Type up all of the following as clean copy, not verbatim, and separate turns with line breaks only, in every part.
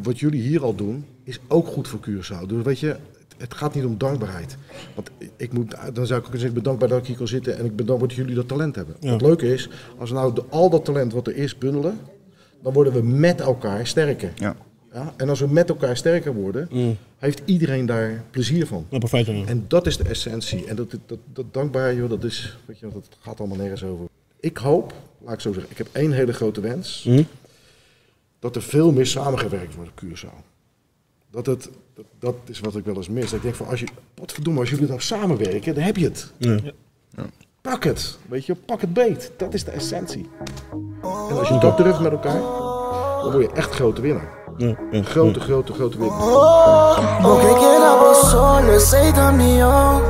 wat jullie hier al doen, is ook goed voor Curaçao. Dus weet je, het gaat niet om dankbaarheid. Want dan zou ik ook zeggen, ik ben dankbaar dat ik hier kan zitten en ik ben dankbaar dat jullie dat talent hebben. Ja. Het leuke is, als we nou al dat talent wat er is bundelen, dan worden we met elkaar sterker. Ja. Ja? En als we met elkaar sterker worden, heeft iedereen daar plezier van.
Ja, perfect, ja.
En dat is de essentie. En dat dankbaar, joh, dat is, weet je, dat gaat allemaal nergens over. Ik hoop, laat ik zo zeggen, ik heb één hele grote wens. Dat er veel meer samengewerkt wordt op Curaçao. Dat is wat ik wel eens mis. Ik denk van, als jullie nou samenwerken, dan heb je het. Ja. Ja. Pak het, weet je, pak het beet. Dat is de essentie. En als je dat durft met elkaar, dan word je echt grote winnaar. Ja. Grote winnaar.
Porque quedamos solos, aceita mío.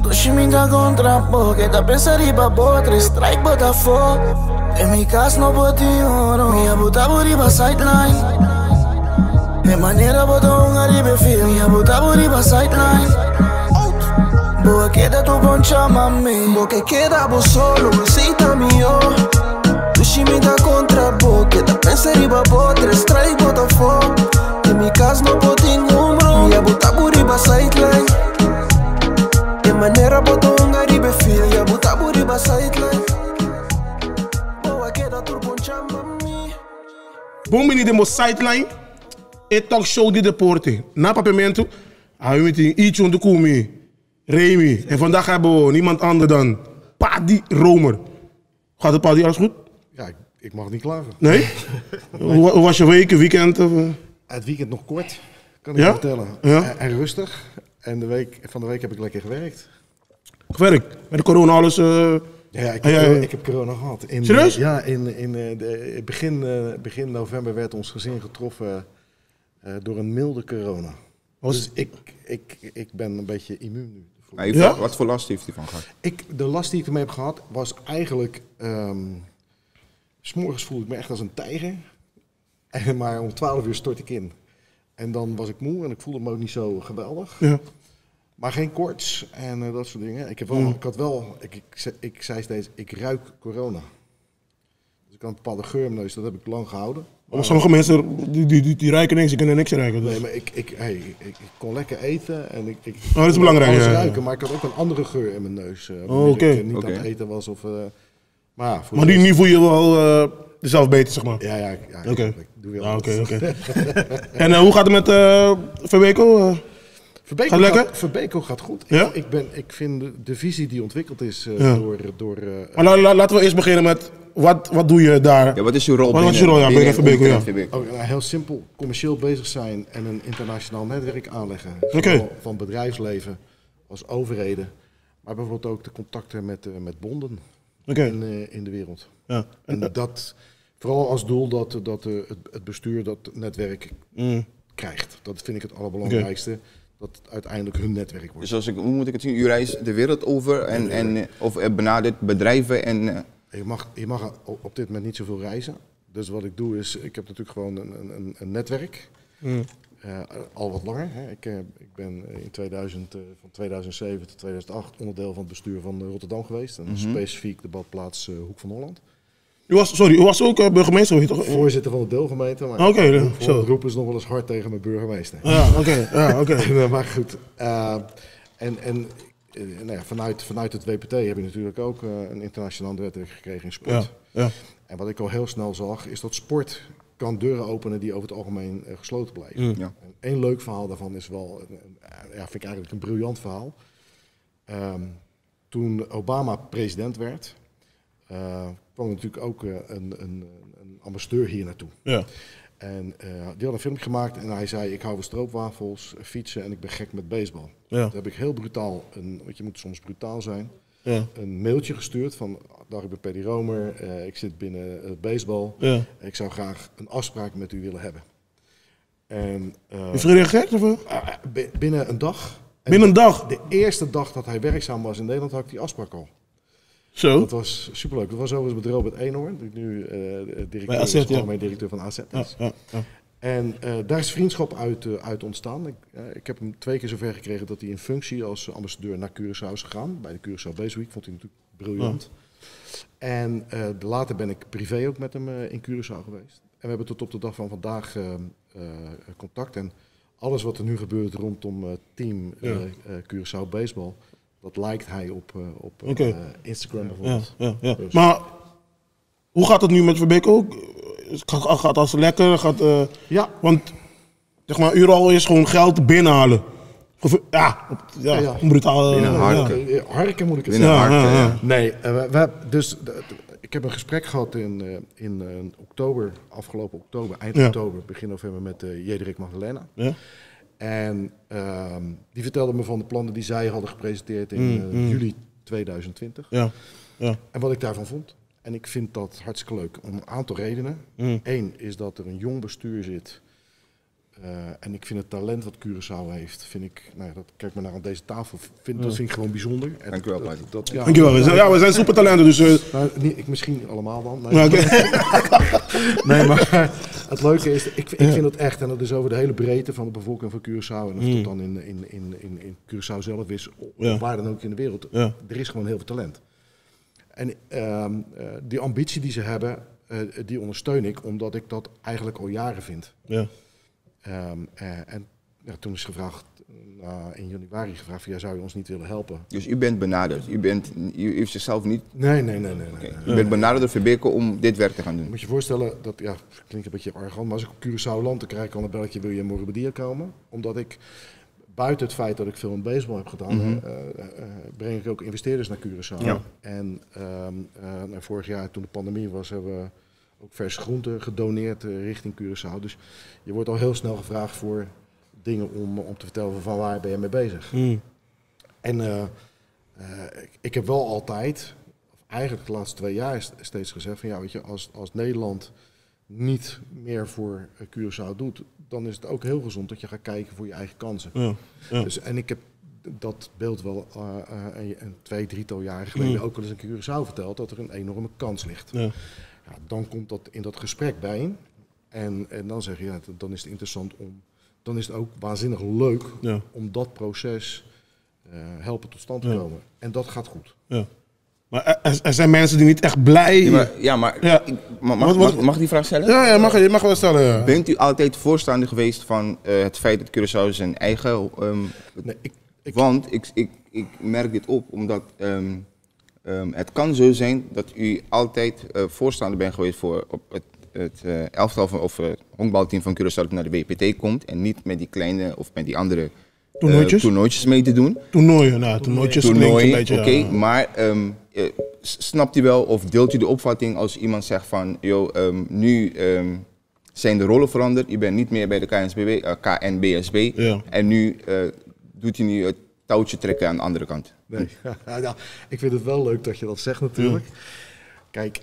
Doce minta contra porque da pensar iba botre, strike Botafogo. En mi casa no botinho, minha buta buriba sideline. En manera bota un aribe film, minha buta buriba sideline. Boa queda tu poncha mami, porque quedamos solo, aceita mío. Doce minta contra porque da pensar iba botre, strike Botafogo. En mi casa no botinho, minha buta buriba sideline. En manera bota un aribe film, minha buta buriba sideline.
Bombini de mo sideline, e talk show di deporte. Na papamento, hij met een iets onder Kumi, Remy. En vandaag hebben we niemand anders dan Paddy Romer. Gaat het Paddy, alles goed?
Ja, ik mag niet klagen.
Nee? Hoe was je week, weekend?
Het weekend nog kort, kan ik je vertellen. Ja? En rustig. En van de week heb ik lekker gewerkt.
Gewerkt? Met de corona alles...
Ja, ik heb corona gehad.
Serieus?
Ja, begin november werd ons gezin getroffen door een milde corona. Dus ik ben een beetje immuun nu.
Ja? Wat voor last heeft hij van gehad?
De last die ik ermee heb gehad was eigenlijk... 's morgens voelde ik me echt als een tijger. Maar om 12 uur stort ik in. En dan was ik moe en ik voelde me ook niet zo geweldig. Ja. Maar geen koorts en dat soort dingen. Ik zei steeds, ik ruik corona. Dus ik had een bepaalde geur in mijn neus, dat heb ik lang gehouden.
Maar sommige mensen die ruiken niks, die kunnen niks ruiken. Dus.
Nee, maar ik kon lekker eten en ik
dat is belangrijk.
Alles ruiken, maar ik had ook een andere geur in mijn neus. Ik niet aan het eten was of... maar
nu voel je wel jezelf beter, zeg maar.
Ja,
oké.
Ik doe wel
oké. En hoe gaat het met Verbeeko?
Verbeeko gaat goed.
Ja?
Ik vind de visie die ontwikkeld is door...
Maar laten we eerst beginnen met, wat doe je daar?
Ja, wat is je rol
binnen Verbeeko? Ja.
Heel simpel, commercieel bezig zijn en een internationaal netwerk aanleggen. Van bedrijfsleven als overheden. Maar bijvoorbeeld ook de contacten met bonden in de wereld. Ja. En dat, vooral als doel dat het bestuur dat netwerk krijgt. Dat vind ik het allerbelangrijkste. Dat het uiteindelijk hun netwerk wordt.
Dus hoe moet ik het zien? U reist de wereld over of benadert bedrijven en...
Je mag op dit moment niet zoveel reizen. Dus wat ik doe is, ik heb natuurlijk gewoon een netwerk. Al wat langer. Hè. Ik ben van 2007 tot 2008 onderdeel van het bestuur van Rotterdam geweest. En specifiek de badplaats Hoek van Holland.
U was ook burgemeester, toch?
Voorzitter van de deelgemeente. Maar roepen ze nog wel eens hard tegen mijn burgemeester. Oké. Maar goed. Vanuit het WPT heb je natuurlijk ook een internationaal netwerk gekregen in sport. Ja. En wat ik al heel snel zag, is dat sport kan deuren openen die over het algemeen gesloten blijven. Ja. En één leuk verhaal daarvan is wel, vind ik eigenlijk een briljant verhaal. Toen Obama president werd, kwam natuurlijk ook een ambassadeur hier naartoe. Ja. En die had een filmpje gemaakt en hij zei, ik hou van stroopwafels, fietsen en ik ben gek met baseball. Ja. Toen heb ik heel brutaal, want je moet soms brutaal zijn, een mailtje gestuurd van, dag ik ben Paddy Romer, ik zit binnen het baseball en ik zou graag een afspraak met u willen hebben. En,
is er gereageerd?
Binnen een dag.
Binnen een dag?
De eerste dag dat hij werkzaam was in Nederland had ik die afspraak al.
Zo.
Dat was superleuk. Dat was overigens met Robert Eenhoorn, die nu algemeen directeur van AZ is. Ja. En daar is vriendschap uit ontstaan. Ik heb hem 2 keer zover gekregen dat hij in functie als ambassadeur naar Curaçao is gegaan. Bij de Curaçao Base Week vond hij natuurlijk briljant. En later ben ik privé ook met hem in Curaçao geweest. En we hebben tot op de dag van vandaag contact. En alles wat er nu gebeurt rondom team Curaçao Baseball, dat lijkt hij op Instagram bijvoorbeeld.
Ja.
Dus.
Maar hoe gaat het nu met Verbeke ook? Gaat als lekker?
Ja.
Want zeg maar, Ural is gewoon geld binnenhalen. Brutaal.
Binnenharken.
Harken moet ik het
Binnenharken,
zeggen. Nee, ik heb een gesprek gehad in oktober, afgelopen oktober, eind oktober, begin november met Jederik Magdalena.
Ja.
En die vertelde me van de plannen die zij hadden gepresenteerd in juli 2020.
Ja.
En wat ik daarvan vond. En ik vind dat hartstikke leuk om een aantal redenen. Eén is dat er een jong bestuur zit. En ik vind het talent wat Curaçao heeft, kijk maar naar aan deze tafel, dat vind ik gewoon bijzonder.
Dank u wel, Paddy.
Dankjewel. Ja, we zijn supertalenten, dus...
misschien allemaal dan. Nee.
Ja, okay.
Nee, maar het leuke is, ik vind het echt, en dat is over de hele breedte van de bevolking van Curaçao, en of dat dan in Curaçao zelf is, of waar dan ook in de wereld, er is gewoon heel veel talent. En die ambitie die ze hebben, die ondersteun ik, omdat ik dat eigenlijk al jaren vind. Ja. Toen is gevraagd, in januari gevraagd, zou je ons niet willen helpen?
Dus u bent benaderd, u heeft zichzelf niet...
Nee.
U bent benaderd door Verbeke om dit werk te gaan doen?
Moet je voorstellen, dat klinkt een beetje arrogant, maar als ik op Curaçao land, dan krijg ik al een belletje, wil je in Morabedilla komen? Omdat ik, buiten het feit dat ik veel in baseball heb gedaan, breng ik ook investeerders naar Curaçao. Ja. En vorig jaar, toen de pandemie was, hebben we ook verse groenten gedoneerd richting Curaçao. Dus je wordt al heel snel gevraagd voor dingen om te vertellen van waar ben je mee bezig. En ik heb wel altijd, of eigenlijk de laatste 2 jaar steeds gezegd van weet je, als Nederland niet meer voor Curaçao doet, dan is het ook heel gezond dat je gaat kijken voor je eigen kansen. Ja. Dus, en ik heb dat beeld wel een 2-3 jaar geleden ook wel eens in Curaçao verteld, dat er een enorme kans ligt. Ja. Ja, dan komt dat in dat gesprek bij en dan zeg je, dan is het interessant dan is het ook waanzinnig leuk om dat proces helpen tot stand te komen. En dat gaat goed. Ja.
Maar er zijn mensen die niet echt blij...
Mag ik die vraag stellen?
Ja, je mag wel stellen. Ja.
Bent u altijd voorstander geweest van het feit dat Curaçao zijn eigen... Want ik merk dit op, omdat het kan zo zijn dat u altijd voorstander bent geweest voor op het elftal of honkbalteam van Curaçao dat naar de WPT komt en niet met die kleine of met die andere toernooitjes mee te doen.
Toernooitjes klinkt een beetje...
Oké, maar snapt u wel of deelt u de opvatting als iemand zegt van, nu zijn de rollen veranderd, u bent niet meer bij de KNBSB en nu doet u het touwtje trekken aan de andere kant?
Nee, ik vind het wel leuk dat je dat zegt natuurlijk. Kijk,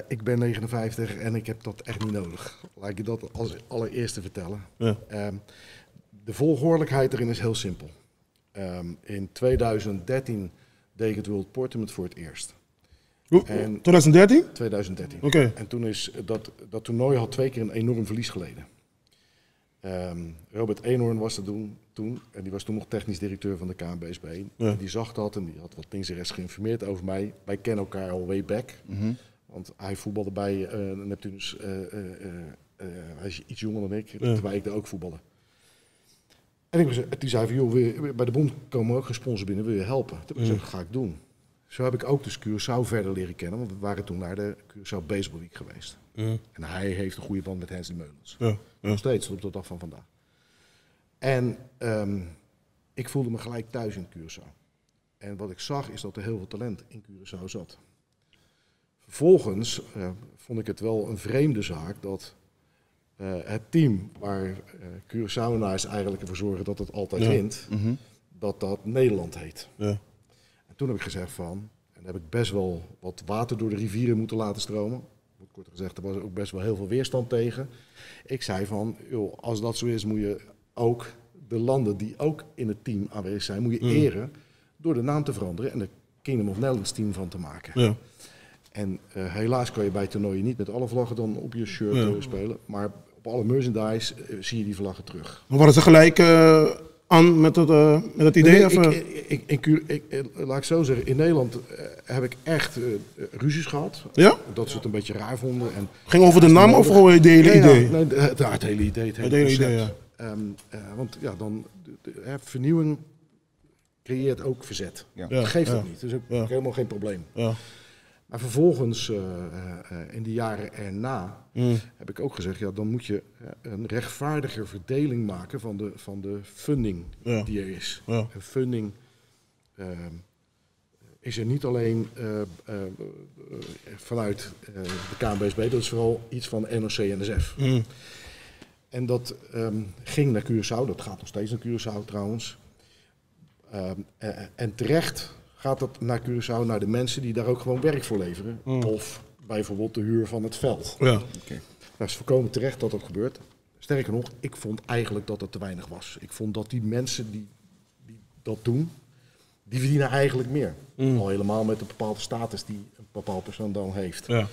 ik ben 59 en ik heb dat echt niet nodig. Laat ik je dat als allereerste vertellen. De volgordelijkheid erin is heel simpel. In 2013 deed ik het World Tournament voor het eerst.
2013?
2013.
Okay.
En toen is dat toernooi had 2 keer een enorm verlies geleden. Robert Eenhoorn was er toen en die was toen nog technisch directeur van de KNBSB. Ja. Die zag dat en die had wat links en rechts geïnformeerd over mij. Wij kennen elkaar al way back. Want hij voetbalde bij Neptunus. Hij is iets jonger dan ik, terwijl ik daar ook voetbalde. En die zei van, joh, bij de bond komen ook gesponsord binnen, wil je helpen? Toen heb ik gezegd, dat ga ik doen. Zo heb ik ook dus Curaçao verder leren kennen, want we waren toen naar de Curaçao Baseball Week geweest. En hij heeft een goede band met Hensley Meulens. Nog steeds, tot op de dag van vandaag. En ik voelde me gelijk thuis in Curaçao. En wat ik zag is dat er heel veel talent in Curaçao zat. Vervolgens vond ik het wel een vreemde zaak dat het team waar Curaçaoenaars eigenlijk ervoor zorgen dat het altijd wint, dat Nederland heet. Ja. En toen heb ik gezegd van, en daar heb ik best wel wat water door de rivieren moeten laten stromen. Kort gezegd, er was ook best wel heel veel weerstand tegen. Ik zei van, joh, als dat zo is, moet je ook de landen die ook in het team aanwezig zijn, moet je eren door de naam te veranderen en er Kingdom of Netherlands team van te maken. Ja. En helaas kan je bij toernooien niet met alle vlaggen dan op je shirt spelen, maar op alle merchandise zie je die vlaggen terug.
Maar waren ze gelijk aan met het idee?
Laat ik zo zeggen, in Nederland heb ik echt ruzies gehad.
Ja?
Dat ze het een beetje raar vonden. En
ging over de naam of gewoon het hele idee?
Nee, het hele idee. Het hele
idee, ja.
Want ja, dan vernieuwing creëert ook verzet.
Ja.
Dat geeft het niet. Dat is ook helemaal geen probleem.
Ja.
Maar vervolgens, in de jaren erna, heb ik ook gezegd, ja, dan moet je een rechtvaardiger verdeling maken van de funding die er is. Ja. En funding is er niet alleen vanuit de KNBSB, dat is vooral iets van NOC-NSF. En dat ging naar Curaçao, dat gaat nog steeds naar Curaçao trouwens. En terecht gaat dat naar Curaçao, naar de mensen die daar ook gewoon werk voor leveren. Of bijvoorbeeld de huur van het veld.
Ja.
Okay. Nou, het is volkomen terecht dat dat gebeurt. Sterker nog, ik vond eigenlijk dat het te weinig was. Ik vond dat die mensen die dat doen, die verdienen eigenlijk meer. Al helemaal met een bepaalde status die een bepaald persoon dan heeft. Ja.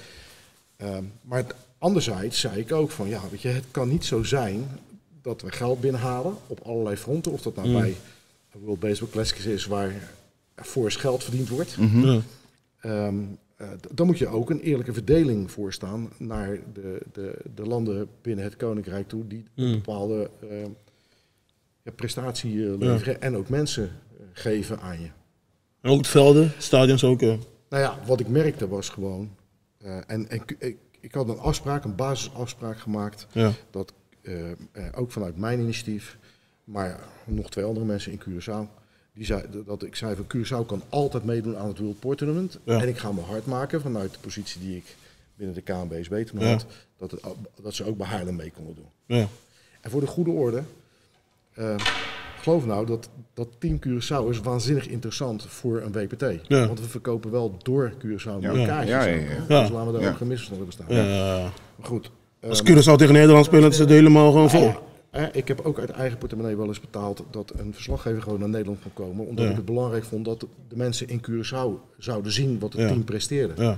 Maar anderzijds zei ik ook van, ja, weet je, het kan niet zo zijn dat we geld binnenhalen op allerlei fronten. Of dat nou bij World Baseball Classics is, waar fors geld verdiend wordt. Dan moet je ook een eerlijke verdeling voorstaan naar de landen binnen het Koninkrijk toe die een bepaalde prestatie leveren en ook mensen geven aan je.
En ook het velden, stadions ook.
Nou ja, wat ik merkte was gewoon, ik had een basisafspraak gemaakt, dat ook vanuit mijn initiatief, maar nog 2 andere mensen in Curaçao, ik zei van Curaçao kan altijd meedoen aan het World Port Tournament. Ja. En ik ga me hard maken vanuit de positie die ik binnen de KNBSB toen had, dat ze ook bij Haarlem mee konden doen. Ja. En voor de goede orde, geloof nou dat Team Curaçao is waanzinnig interessant voor een WPT. Ja. Want we verkopen wel door Curaçao meer kaartjes. Dus laten we daar ook geen misverstand bestaan. Ja. Maar goed.
Als Curaçao tegen Nederland spelen, is het helemaal gewoon vol.
Ik heb ook uit eigen portemonnee wel eens betaald dat een verslaggever gewoon naar Nederland kon komen. Omdat ik het belangrijk vond dat de mensen in Curaçao zouden zien wat het team presteerde.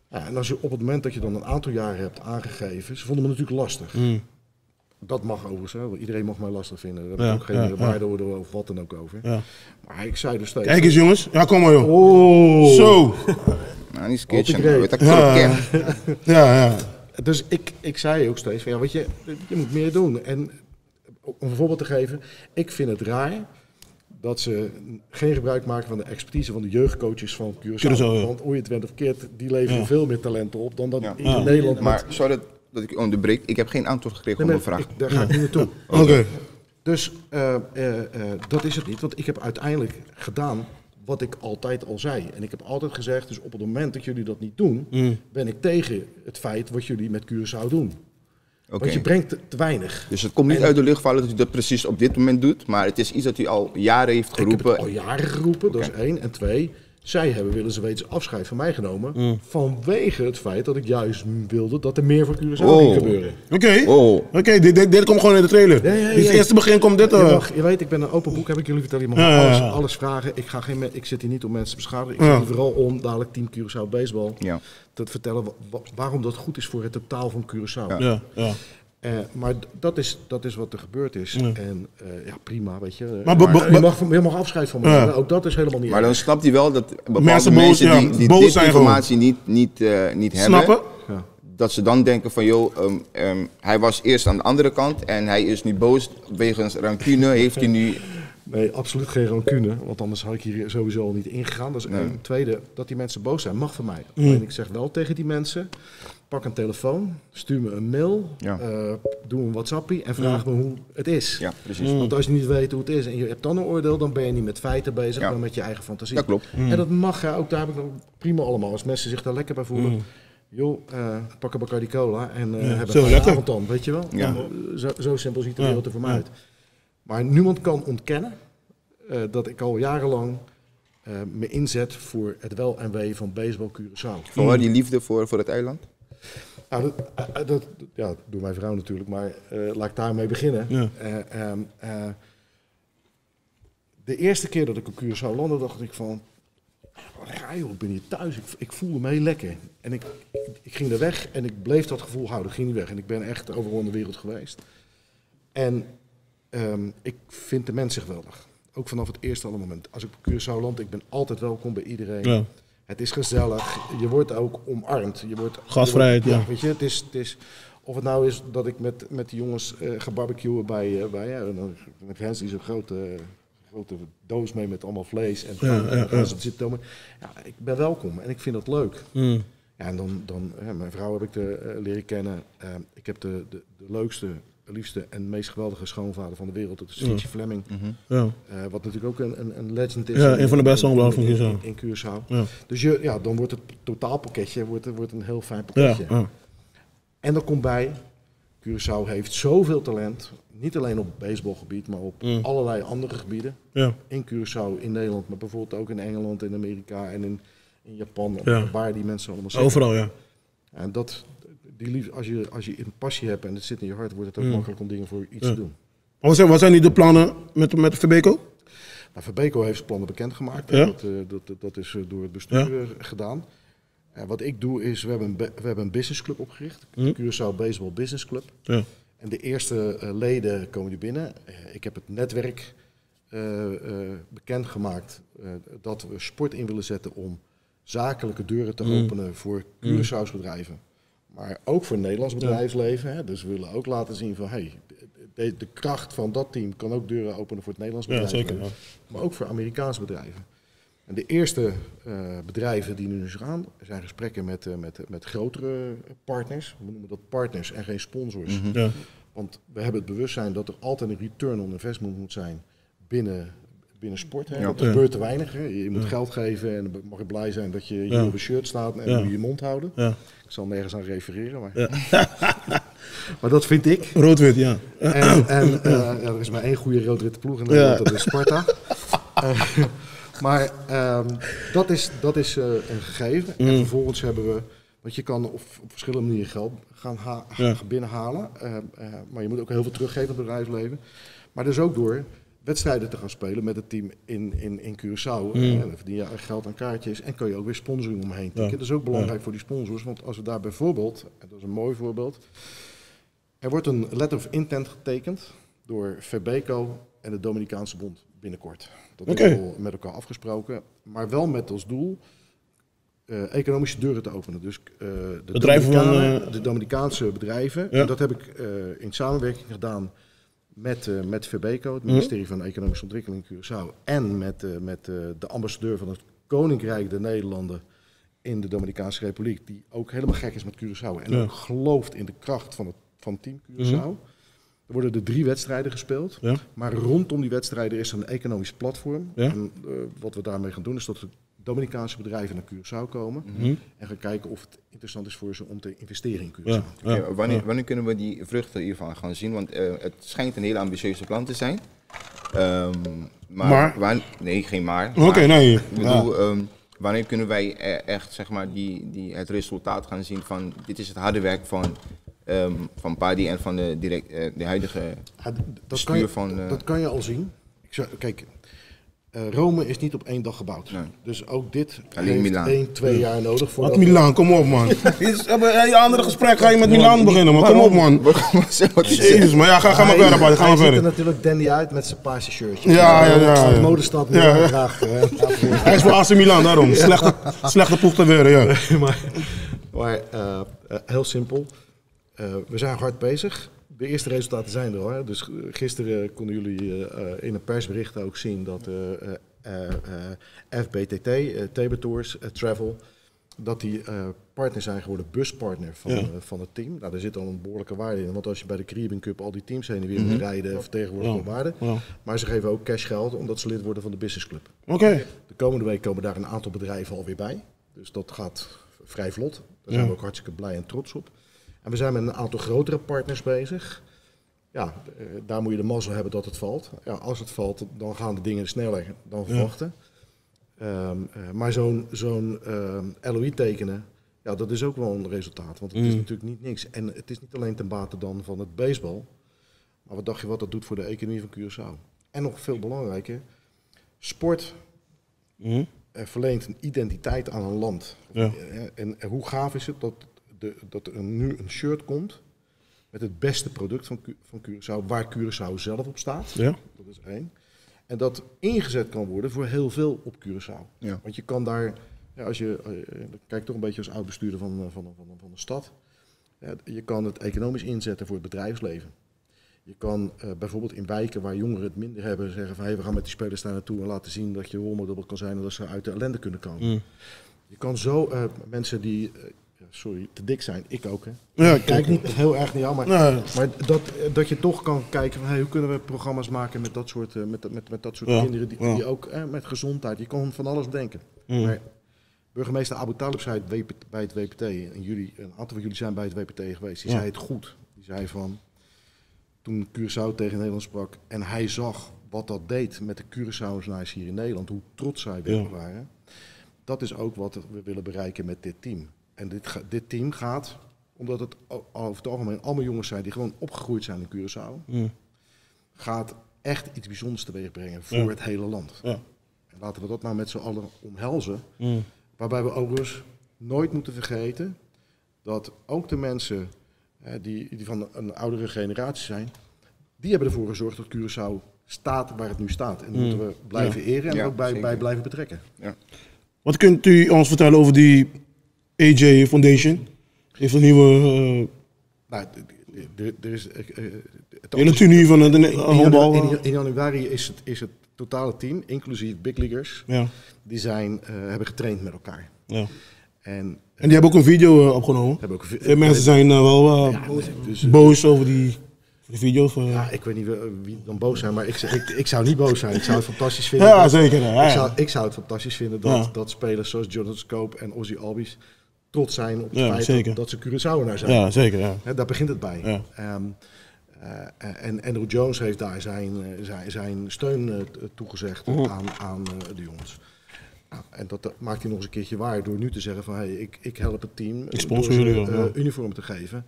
En als je op het moment dat je dan een aantal jaren hebt aangegeven, ze vonden me natuurlijk lastig. Dat mag overigens, hè. Iedereen mag mij lastig vinden. Daar heb ik ook geen waardeoordeel of wat dan ook over. Maar ik zei dus steeds...
Kijk eens jongens, ja kom maar joh. Oh. Zo.
Nou, niet skitchen,
ja. Dus ik zei ook steeds van, ja, weet je moet meer doen. En om een voorbeeld te geven, ik vind het raar dat ze geen gebruik maken van de expertise van de jeugdcoaches van Curaçao. Want hoe je het went of keert, die leveren veel meer talenten op dan dat in Nederland.
Maar sorry dat ik onderbreek, ik heb geen antwoord gekregen op mijn vraag.
Daar ga ik niet naartoe.
Oké.
Dus dat is het niet, want ik heb uiteindelijk gedaan wat ik altijd al zei. En ik heb altijd gezegd, dus op het moment dat jullie dat niet doen, ben ik tegen het feit wat jullie met Curaçao doen. Want je brengt te weinig.
Dus het komt niet uit de lucht vallen dat u dat precies op dit moment doet, maar het is iets dat u al jaren heeft geroepen.
Ik heb het al jaren geroepen, dat is 1. En 2, zij hebben willen ze weten afscheid van mij genomen vanwege het feit dat ik juist wilde dat er meer voor Curaçao ging gebeuren.
Oké, dit komt gewoon in de trailer. Het eerste begin komt dit.
Je weet, ik ben een open boek, heb ik jullie verteld. Je mag alles vragen. Ik zit hier niet om mensen te beschadigen. Ik zit hier vooral om dadelijk Team Curaçao Baseball te vertellen waarom dat goed is voor het totaal van Curaçao. Maar dat is wat er gebeurd is. En prima, weet je. Maar je mag afscheid van me. Ook dat is helemaal niet.
Maar dan snapt hij wel dat bepaalde mensen die dit informatie niet hebben, dat ze dan denken van, joh, hij was eerst aan de andere kant en hij is nu boos wegens rancune. Heeft hij nu...
Nee, absoluut geen rancune, want anders had ik hier sowieso al niet ingegaan. Dat is een tweede, dat die mensen boos zijn, mag van mij. En ik zeg wel tegen die mensen, pak een telefoon, stuur me een mail, doe een WhatsAppie en vraag me hoe het is.
Ja, precies.
Want als je niet weet hoe het is en je hebt dan een oordeel, dan ben je niet met feiten bezig, maar met je eigen fantasie.
Dat klopt.
En dat mag, ook daar heb ik nog prima allemaal. Als mensen zich daar lekker bij voelen, joh, pak een Bacardi Cola en hebben een avond dan, weet je wel. Ja. Zo simpel ziet de wereld er voor mij uit. Maar niemand kan ontkennen dat ik al jarenlang me inzet voor het wel en wee van baseball Curaçao.
Vanwaar die liefde voor het eiland?
Nou, dat door mijn vrouw natuurlijk, maar laat ik daarmee beginnen. De eerste keer dat ik op Curaçao landde, dacht ik van, wat ga je, ik ben hier thuis, ik voelde me heel lekker. En ik ging er weg en ik bleef dat gevoel houden, ik ging niet weg. En ik ben echt overal in de wereld geweest. En ik vind de mensen geweldig. Ook vanaf het eerste moment. Als ik op Curaçao land, ik ben altijd welkom bij iedereen. Ja. Het is gezellig. Je wordt ook omarmd.
Gastvrijheid, ja.
Weet je, het is, of het nou is dat ik met de jongens ga barbecuen bij met Hens die zo'n grote doos mee met allemaal vlees. En zitten. Ja, ik ben welkom en ik vind dat leuk. Ja, en dan mijn vrouw heb ik leren kennen. Ik heb de leukste, liefste en meest geweldige schoonvader van de wereld. Dat is Richie Fleming. Wat natuurlijk ook een legend is.
Ja, een van de beste onderhouden
in Curaçao. Ja. Dus dan wordt het totaalpakketje wordt een heel fijn pakketje. Ja. En dan komt bij, Curaçao heeft zoveel talent. Niet alleen op het baseballgebied, maar op allerlei andere gebieden. Ja. In Curaçao, in Nederland, maar bijvoorbeeld ook in Engeland, in Amerika en in Japan. Waar die mensen allemaal zitten.
Overal, ja.
En als je een passie hebt en het zit in je hart, wordt het ook makkelijk om dingen voor iets te doen.
Wat zijn nu de plannen met Fabeco?
Nou, Fabeco heeft zijn plannen bekendgemaakt. Ja? Dat is door het bestuur gedaan. Wat ik doe is, we hebben een businessclub opgericht. Curaçao Baseball Business Club. Ja. En de eerste leden komen nu binnen. Ik heb het netwerk bekendgemaakt dat we sport in willen zetten om zakelijke deuren te openen voor Curaçao's bedrijven. Maar ook voor het Nederlands bedrijfsleven. Hè. Dus we willen ook laten zien van de kracht van dat team kan ook deuren openen voor het Nederlands bedrijfsleven. Zeker, maar ook voor Amerikaanse bedrijven. En de eerste bedrijven die nu gaan, zijn gesprekken met grotere partners. We noemen dat partners en geen sponsors. Want we hebben het bewustzijn dat er altijd een return on investment moet zijn binnen sport. Hè. Dat gebeurt te weinig. Hè. Je moet geld geven en dan mag je blij zijn dat je hier op een shirt staat en moet je je mond houden. Ja. Ik zal nergens aan refereren. Maar dat vind ik.
Rood-wit, ja.
En er is maar één goede rood-witte ploeg en dat is Sparta. Maar dat is een gegeven. En vervolgens hebben we, want je kan op verschillende manieren geld gaan binnenhalen. Maar je moet ook heel veel teruggeven aan het bedrijfsleven. Maar dus ook door wedstrijden te gaan spelen met het team in Curaçao. En dan verdien je geld aan kaartjes en kan je ook weer sponsoring omheen tikken. Dat is ook belangrijk voor die sponsors. Want als we daar bijvoorbeeld, en dat is een mooi voorbeeld. Er wordt een letter of intent getekend door Fabeco en de Dominicaanse Bond binnenkort. Dat hebben we al met elkaar afgesproken, maar wel met als doel economische deuren te openen. Dus de Dominicaanse bedrijven, en dat heb ik in samenwerking gedaan met Fabeco, het ministerie van Economische Ontwikkeling in Curaçao, en met de ambassadeur van het Koninkrijk der Nederlanden in de Dominicaanse Republiek, die ook helemaal gek is met Curaçao en ook gelooft in de kracht van het team Curaçao. Er worden er 3 wedstrijden gespeeld, maar rondom die wedstrijden is er een economisch platform. En wat we daarmee gaan doen is dat de Dominicaanse bedrijven naar Curaçao komen en gaan kijken of het interessant is voor ze om te investeren in Curaçao.
Wanneer kunnen we die vruchten hiervan gaan zien? Want het schijnt een hele ambitieuze plan te zijn. Nee, geen maar.
Nee.
Ik bedoel, wanneer kunnen wij echt zeg maar, het resultaat gaan zien van dit is het harde werk van Paddy en van de huidige bestuur van...
Dat kan je al zien. Kijk, Rome is niet op 1 dag gebouwd. Nee. Dus ook dit heeft 1-2 jaar nodig.
Wat Milaan, kom op man. Je andere gesprek ga je met Milaan beginnen, maar kom op man. Jezus, maar ja, ga maar verder.
Hij ziet er natuurlijk Danny uit met zijn paarse shirtje.
Ja.
Modestad Milaan graag.
Hij is voor AC Milan, daarom. Slechte ploeg te weer, ja.
Maar heel simpel. We zijn hard bezig. De eerste resultaten zijn er hoor. Dus gisteren konden jullie in een persbericht ook zien dat FBTT, Table Tours, Travel, dat die partner zijn geworden, buspartner van het team. Nou, daar zit al een behoorlijke waarde in. Want als je bij de Caribbean Cup al die teams heen en weer moet rijden, vertegenwoordigt wel waarde. Maar ze geven ook cashgeld omdat ze lid worden van de businessclub. De komende week komen daar een aantal bedrijven alweer bij. Dus dat gaat vrij vlot. Daar zijn we ook hartstikke blij en trots op. En we zijn met een aantal grotere partners bezig. Ja, daar moet je de mazzel hebben dat het valt. Ja, als het valt, dan gaan de dingen sneller dan verwachten. Maar zo'n LOI tekenen, ja, dat is ook wel een resultaat. Want het is natuurlijk niet niks. En het is niet alleen ten bate dan van het baseball. Maar wat dacht je wat dat doet voor de economie van Curaçao? En nog veel belangrijker, sport verleent een identiteit aan een land. En hoe gaaf is het dat er nu een shirt komt met het beste product van Curaçao, waar Curaçao zelf op staat.
Ja.
Dat is 1. En dat ingezet kan worden voor heel veel op Curaçao.
Ja.
Want je kan daar, als je kijkt toch een beetje als oud-bestuurder van de stad. Je kan het economisch inzetten voor het bedrijfsleven. Je kan bijvoorbeeld in wijken waar jongeren het minder hebben zeggen van we gaan met die spelers daar naartoe en laten zien dat je rolmodel kan zijn en dat ze uit de ellende kunnen komen. Je kan zo mensen die, te dik zijn, ik ook hè.
Ja,
ik kijk niet heel erg naar jou, maar,
nee.
maar dat je toch kan kijken van hoe kunnen we programma's maken met dat soort, met dat soort kinderen die ook met gezondheid, je kan van alles denken. Maar burgemeester Abu Talib zei het bij het WPT, en een aantal van jullie zijn bij het WPT geweest, die zei het goed. Die zei van, toen Curaçao tegen Nederland sprak en hij zag wat dat deed met de Curaçaoërs hier in Nederland, hoe trots zij waren. Dat is ook wat we willen bereiken met dit team. En dit team gaat, omdat het over het algemeen allemaal jongens zijn die gewoon opgegroeid zijn in Curaçao, gaat echt iets bijzonders teweeg brengen voor het hele land. Ja. En laten we dat nou met z'n allen omhelzen. Waarbij we overigens nooit moeten vergeten dat ook de mensen die van een oudere generatie zijn, die hebben ervoor gezorgd dat Curaçao staat waar het nu staat. En dat moeten we blijven eren en ook bij blijven betrekken. Ja.
Wat kunt u ons vertellen over die AJ Foundation? Heeft een nieuwe...
er is...
hele tunie van de handbal.
In januari is het totale team, inclusief big leaguers, die hebben getraind met elkaar. Ja. En
die hebben ook een video opgenomen. Mensen zijn wel boos over die video.
Ja, ik weet niet wie dan boos zijn, maar ik zou niet boos zijn. Ik zou het fantastisch vinden.
Ja, zeker.
Ik zou het fantastisch vinden dat spelers zoals Jonathan Scope en Ozzy Albies trots zijn op het feit dat ze Curaçaoenaar zijn.
Ja, zeker. Ja.
Daar begint het bij. Ja. En Andrew Jones heeft daar zijn steun toegezegd aan de jongens. En dat maakt hij nog eens een keertje waar door nu te zeggen van ik help het team door uniform te geven.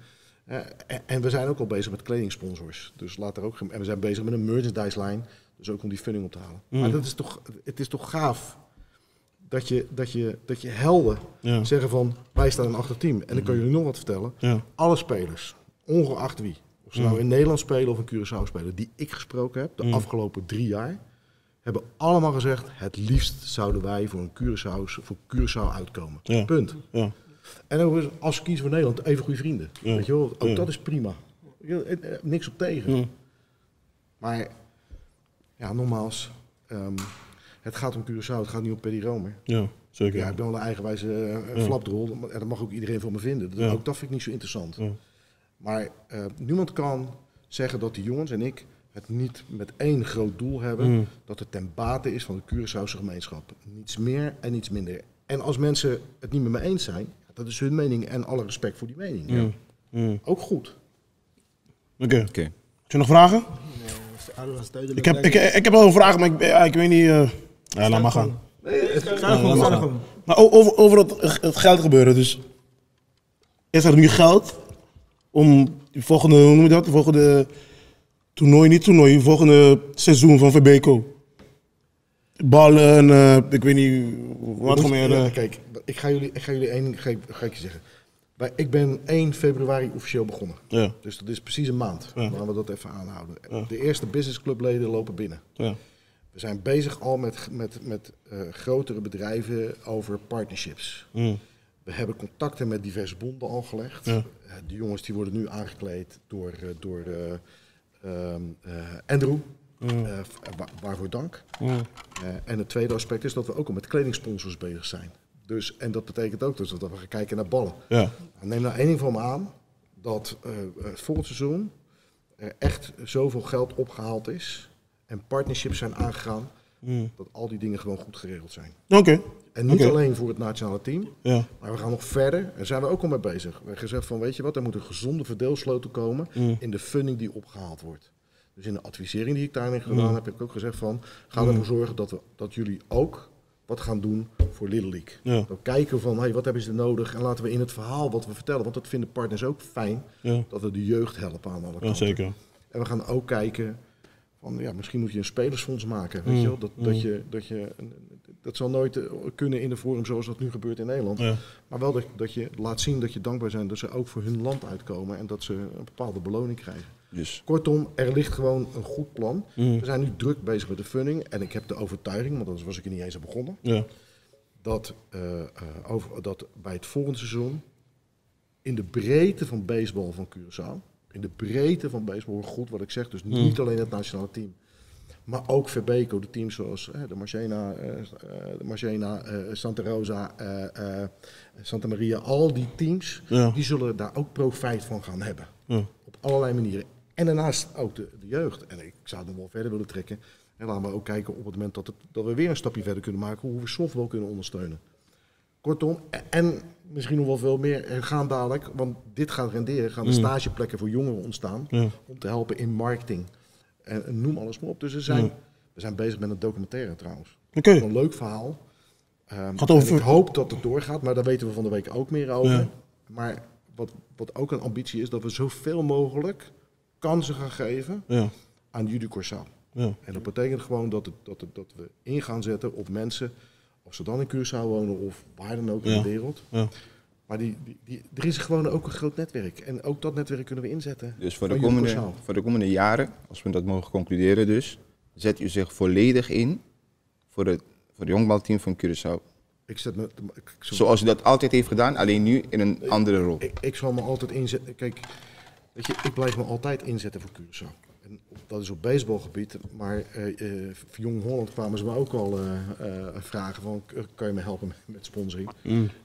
En we zijn ook al bezig met kledingsponsors. Dus en we zijn bezig met een merchandise line, dus ook om die funding op te halen. Maar het is toch gaaf dat je helden zeggen van wij staan achter het team. En dan kan jullie nog wat vertellen. Alle spelers, ongeacht wie, of ze nou in Nederland spelen of in Curaçao spelen, die ik gesproken heb de afgelopen 3 jaar, hebben allemaal gezegd, het liefst zouden wij voor Curaçao uitkomen. Ja. Punt. Ja. En ook als ze kiezen voor Nederland, even goede vrienden. Ja. Weet je wel? Ook dat is prima. Niks op tegen. Ja. Maar, nogmaals, het gaat om Curaçao, het gaat niet om Paddy Romer. Ja, zeker. Ja, ik ben wel een eigenwijze flapdrol, en dat mag ook iedereen van me vinden. Ook dat vind ik niet zo interessant. Ja. Maar niemand kan zeggen dat die jongens en ik het niet met één groot doel hebben, dat het ten bate is van de Curaçaose gemeenschap. Niets meer en niets minder. En als mensen het niet met me eens zijn, dat is hun mening en alle respect voor die mening. Ook goed.
Oké. Heb je nog vragen? Nee, ik heb wel een vraag, maar ik weet niet... laat maar gaan. Maar over het geld gebeuren, dus... Is er nu geld om die volgende volgende seizoen van Verbeco. Ballen en ik weet niet wat meer.
Kijk, ik ga jullie één ding zeggen. Ik ben 1 februari officieel begonnen. Ja. Dus dat is precies een maand. Ja. Laten we dat even aanhouden. Ja. De eerste businessclubleden lopen binnen. Ja. We zijn bezig al met grotere bedrijven over partnerships. We hebben contacten met diverse bonden al gelegd. Ja. De jongens die worden nu aangekleed door Andrew. Waarvoor dank. En het tweede aspect is dat we ook al met kledingsponsors bezig zijn. Dus, en dat betekent ook dus dat we gaan kijken naar ballen. Ja. Neem nou één ding van me aan, dat het volgend seizoen er echt zoveel geld opgehaald is en partnerships zijn aangegaan, dat al die dingen gewoon goed geregeld zijn.
Oké.
En niet alleen voor het nationale team, maar we gaan nog verder. Daar zijn we ook al mee bezig. We hebben gezegd van, weet je wat, er moet een gezonde verdeelsleutel komen in de funding die opgehaald wordt. Dus in de advisering die ik daarin gedaan heb ik ook gezegd van, ga ervoor zorgen dat jullie ook wat gaan doen voor Little League. Ja. Dan kijken van, wat hebben ze nodig en laten we in het verhaal wat we vertellen, want dat vinden partners ook fijn, dat we de jeugd helpen aan alle kanten.
Ja, zeker.
En we gaan ook kijken van ja, misschien moet je een spelersfonds maken. Weet je wel? Dat zal nooit kunnen in de vorm zoals dat nu gebeurt in Nederland. Ja. Maar wel dat je laat zien dat je dankbaar bent dat ze ook voor hun land uitkomen en dat ze een bepaalde beloning krijgen.
Dus.
Kortom, er ligt gewoon een goed plan. We zijn nu druk bezig met de funding en ik heb de overtuiging, want anders was ik er niet eens aan begonnen, dat bij het volgende seizoen in de breedte van baseball van Curaçao, in de breedte van baseball, goed wat ik zeg, dus niet alleen het nationale team, maar ook Verbeco, de teams zoals de Marcena, Santa Rosa, Santa Maria, al die teams, die zullen daar ook profijt van gaan hebben. Op allerlei manieren. En daarnaast ook de jeugd. En ik zou het nog wel verder willen trekken. En laten we ook kijken op het moment dat we weer een stapje verder kunnen maken, hoe we softball kunnen ondersteunen. Kortom, en misschien nog wel veel meer, er gaan dadelijk, want dit gaat renderen, gaan er stageplekken voor jongeren ontstaan, om te helpen in marketing. En noem alles maar op. Dus we zijn bezig met een documentaire trouwens. Een leuk verhaal. Ik hoop dat het doorgaat, maar daar weten we van de week ook meer over. Maar wat ook een ambitie is, dat we zoveel mogelijk kansen gaan geven aan Judy Curaçao. En dat betekent gewoon dat we in gaan zetten op mensen, of ze dan in Curaçao wonen of waar dan ook in de wereld. Maar er is gewoon ook een groot netwerk. En ook dat netwerk kunnen we inzetten.
Dus voor de komende jaren, als we dat mogen concluderen dus, zet u zich volledig in voor het jongbalteam van Curaçao. Zoals u dat altijd heeft gedaan, alleen nu in een andere rol.
Ik zal me altijd inzetten. Kijk, weet je, ik blijf me altijd inzetten voor Curaçao. En dat is op baseballgebied, maar voor Jong Holland kwamen ze me ook al vragen van, kan je me helpen met sponsoring?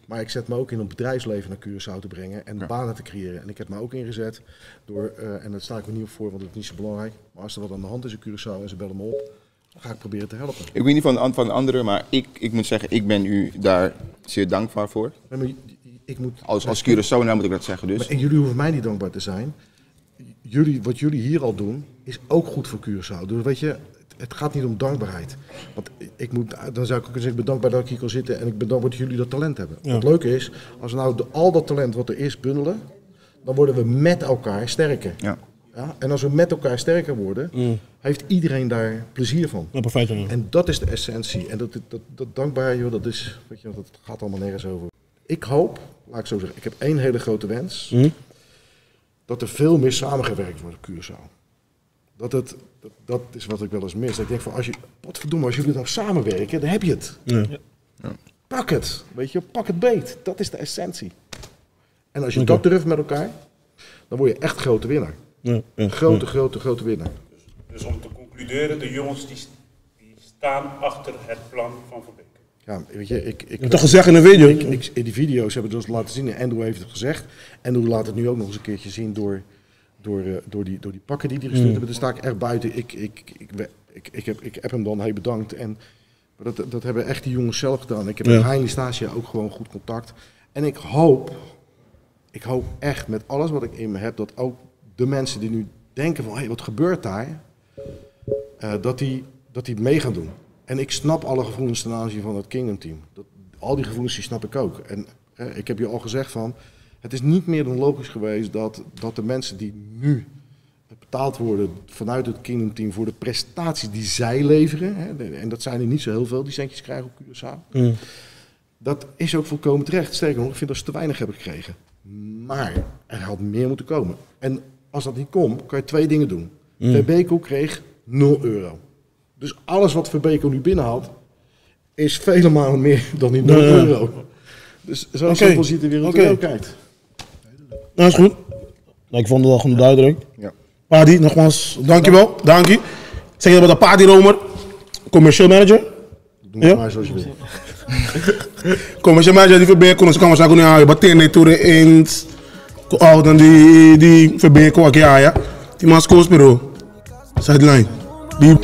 Maar ik zet me ook in om bedrijfsleven naar Curaçao te brengen en banen te creëren. En ik heb me ook ingezet door, en daar sta ik me niet op voor, want dat is niet zo belangrijk, maar als er wat aan de hand is in Curaçao en ze bellen me op, dan ga ik proberen te helpen.
Ik weet niet van de anderen, maar ik moet zeggen, ik ben u daar zeer dankbaar voor.
Nee,
als Curaçao moet ik dat zeggen dus.
En jullie hoeven mij niet dankbaar te zijn. Wat jullie hier al doen, is ook goed voor Curaçao. Dus weet je, het gaat niet om dankbaarheid. Want dan zou ik ook zeggen, ik ben dankbaar dat ik hier kan zitten en ik ben dankbaar dat jullie dat talent hebben. Het leuke is, als we nou al dat talent wat er is bundelen, dan worden we met elkaar sterker. Ja? En als we met elkaar sterker worden, heeft iedereen daar plezier van. En dat is de essentie. En dat dankbaar, joh, dat gaat allemaal nergens over. Ik hoop, laat ik zo zeggen, ik heb één hele grote wens. Dat er veel meer samengewerkt wordt op Curaçao. Dat is wat ik wel eens mis. Ik denk van, als jullie nou samenwerken, dan heb je het. Pak het, weet je, pak het beet. Dat is de essentie. En als je dat durft met elkaar, dan word je echt grote winnaar. Grote winnaar.
Dus om te concluderen, de jongens die staan achter het plan van Verbeek.
Ja, weet je, ik
heb toch gezegd in een video?
In die video's hebben we dus laten zien, en Andrew heeft het gezegd. En Andrew laat het nu ook nog eens een keertje zien door die pakken die gestuurd hebben. Daar sta ik echt buiten. Ik heb hem dan bedankt. En dat hebben echt die jongens zelf gedaan. Ik heb met Heinrich Stasia ook gewoon goed contact. En ik hoop echt met alles wat ik in me heb, dat ook de mensen die nu denken van, wat gebeurt daar? Dat die mee gaan doen. En ik snap alle gevoelens ten aanzien van het Kingdom team. Al die gevoelens die snap ik ook. En ik heb je al gezegd van, het is niet meer dan logisch geweest dat de mensen die nu betaald worden vanuit het Kingdom team voor de prestaties die zij leveren, en dat zijn er niet zo heel veel, die centjes krijgen op Curaçao. Dat is ook volkomen terecht. Sterker nog, ik vind dat ze te weinig hebben gekregen. Maar er had meer moeten komen. En als dat niet komt, kan je twee dingen doen. Verbeco kreeg 0 euro. Dus alles wat Verbeco nu binnenhaalt, is vele malen meer dan die 0 euro. Dus zo simpel ziet de wereld er ook uit.
Dat is goed. Ik vond het wel gewoon duidelijk.
Ja.
Padi, nogmaals, dankjewel. Dank je. Zeg je wat de Padi Romer, commercial manager.
Doe het maar zoals je wil.
Commercial manager die Verbeco, dus kan we zeggen, ja, je batteert toe de eens. Dan die Verbeco, ja. Die man scoort bureau. Sideline. Die.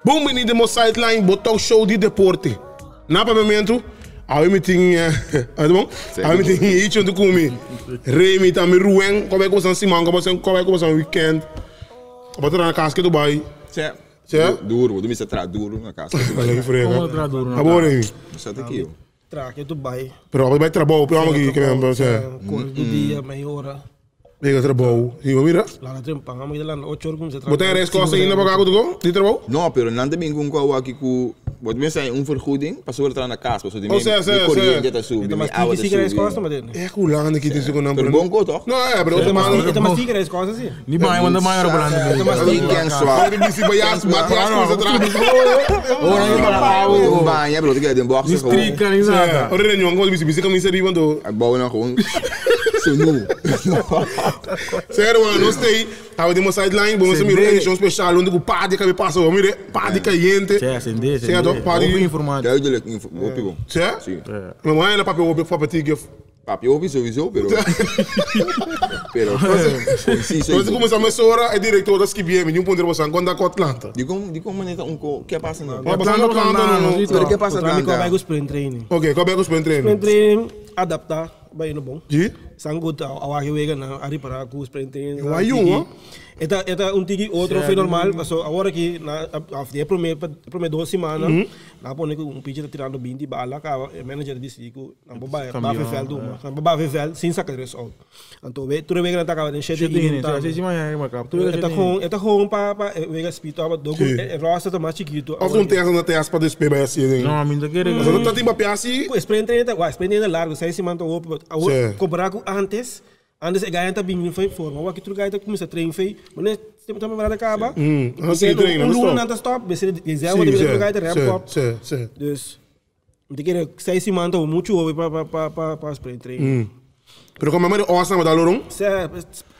Boom in de sideline, botou show di deporte. Na pavimento, aí me tinha, aí me tinha isso onde comi. Remi também ruim, como é que você se manga, como é que você weekend. Apa tu na casca do bairro? Cê?
Duro, do Mr. Duro na casa.
Olha que frega.
Como traduro, não?
Agora, hein?
Isso aqui, ó.
Traque do bairro.
Pero vai trabalho, pelo aqui, que mesmo, você.
Cor do dia, meia hora.
Pega trabalho. E mira.
Lá na trempang, amo lá 8 horas como você
Botar a resposta ainda para cá, tu de trabalho?
Não, pero não também com o aqui com... Pode pensar em vergoeding, para sobre entrar na casa, para sobre
Oh, sim.
corrente está subindo,
Mas tem que seguir as costas, mas dele.
É culando que tem segundo
Pero
número.
bom coto.
Não, é, bro.
Então, mas seguir as costas, sim.
Ni ba manda maior para lá.
Weekend swap.
Ele disse, vai as bate as coisas atrás.
Ora ni para
Um banho, bro, que é de boxe.
Districa ni nada.
Ora, nenhum, quando disse, camisa de bando.
A boa não com. Sunu.
Sério, mano, nós tem. Tava de uma sideline, vamos assumir uma edição especial onde o pá de cabe passa, vamos ver, pá de caliente.
Cioè, sende.
Certo, pá de
informado.
Quero dizer que vou pegar.
Certo?
Sim.
Mas mãe, ela papel para para ti que
Papi, eu visou, pero. Pero. Sim, sim.
nós começamos essa hora é diretor das que viem, nenhum ponto de você quando com Atlanta.
Digo maneira que passa não.
Atlanta não.
Pero que passa
Outra amigo vai
Atlanta?
com sprint training.
Ok, qual é o sprint training?
Sprint training, adaptar, vai no bom.
Sim.
Sangut awagi wega na ari para ku sprint training.
Eu ayun,
Eta um tigi outro foi normal, mas agora que na after primeira 2 semanas, na pone que um pitcher tirando 20 bala, ka manager disse que na boba veldo, na boba veldo sem sacar result. Então tu vega na taka den shete
Ini, saya sih mah yang marcar.
Eta gewoon pa vega speed over dogo roster tá mais chiquito.
Of não tem essa testa para despegar assim.
Não, minta querer.
Mas não tá tem papel assim.
O sprint training largo, 6 semanas open. Comparar com antes é ganhar também foi forma. O aqui tu ganha começa a treinar foi, mas sempre também vai acabar.
Assim treina,
não
não
não stop, você dizer o que ganha ramp up.
Sim.
Dus tem que 6 semanas muito over para sprint training.
Pero como é awesome da Lorong?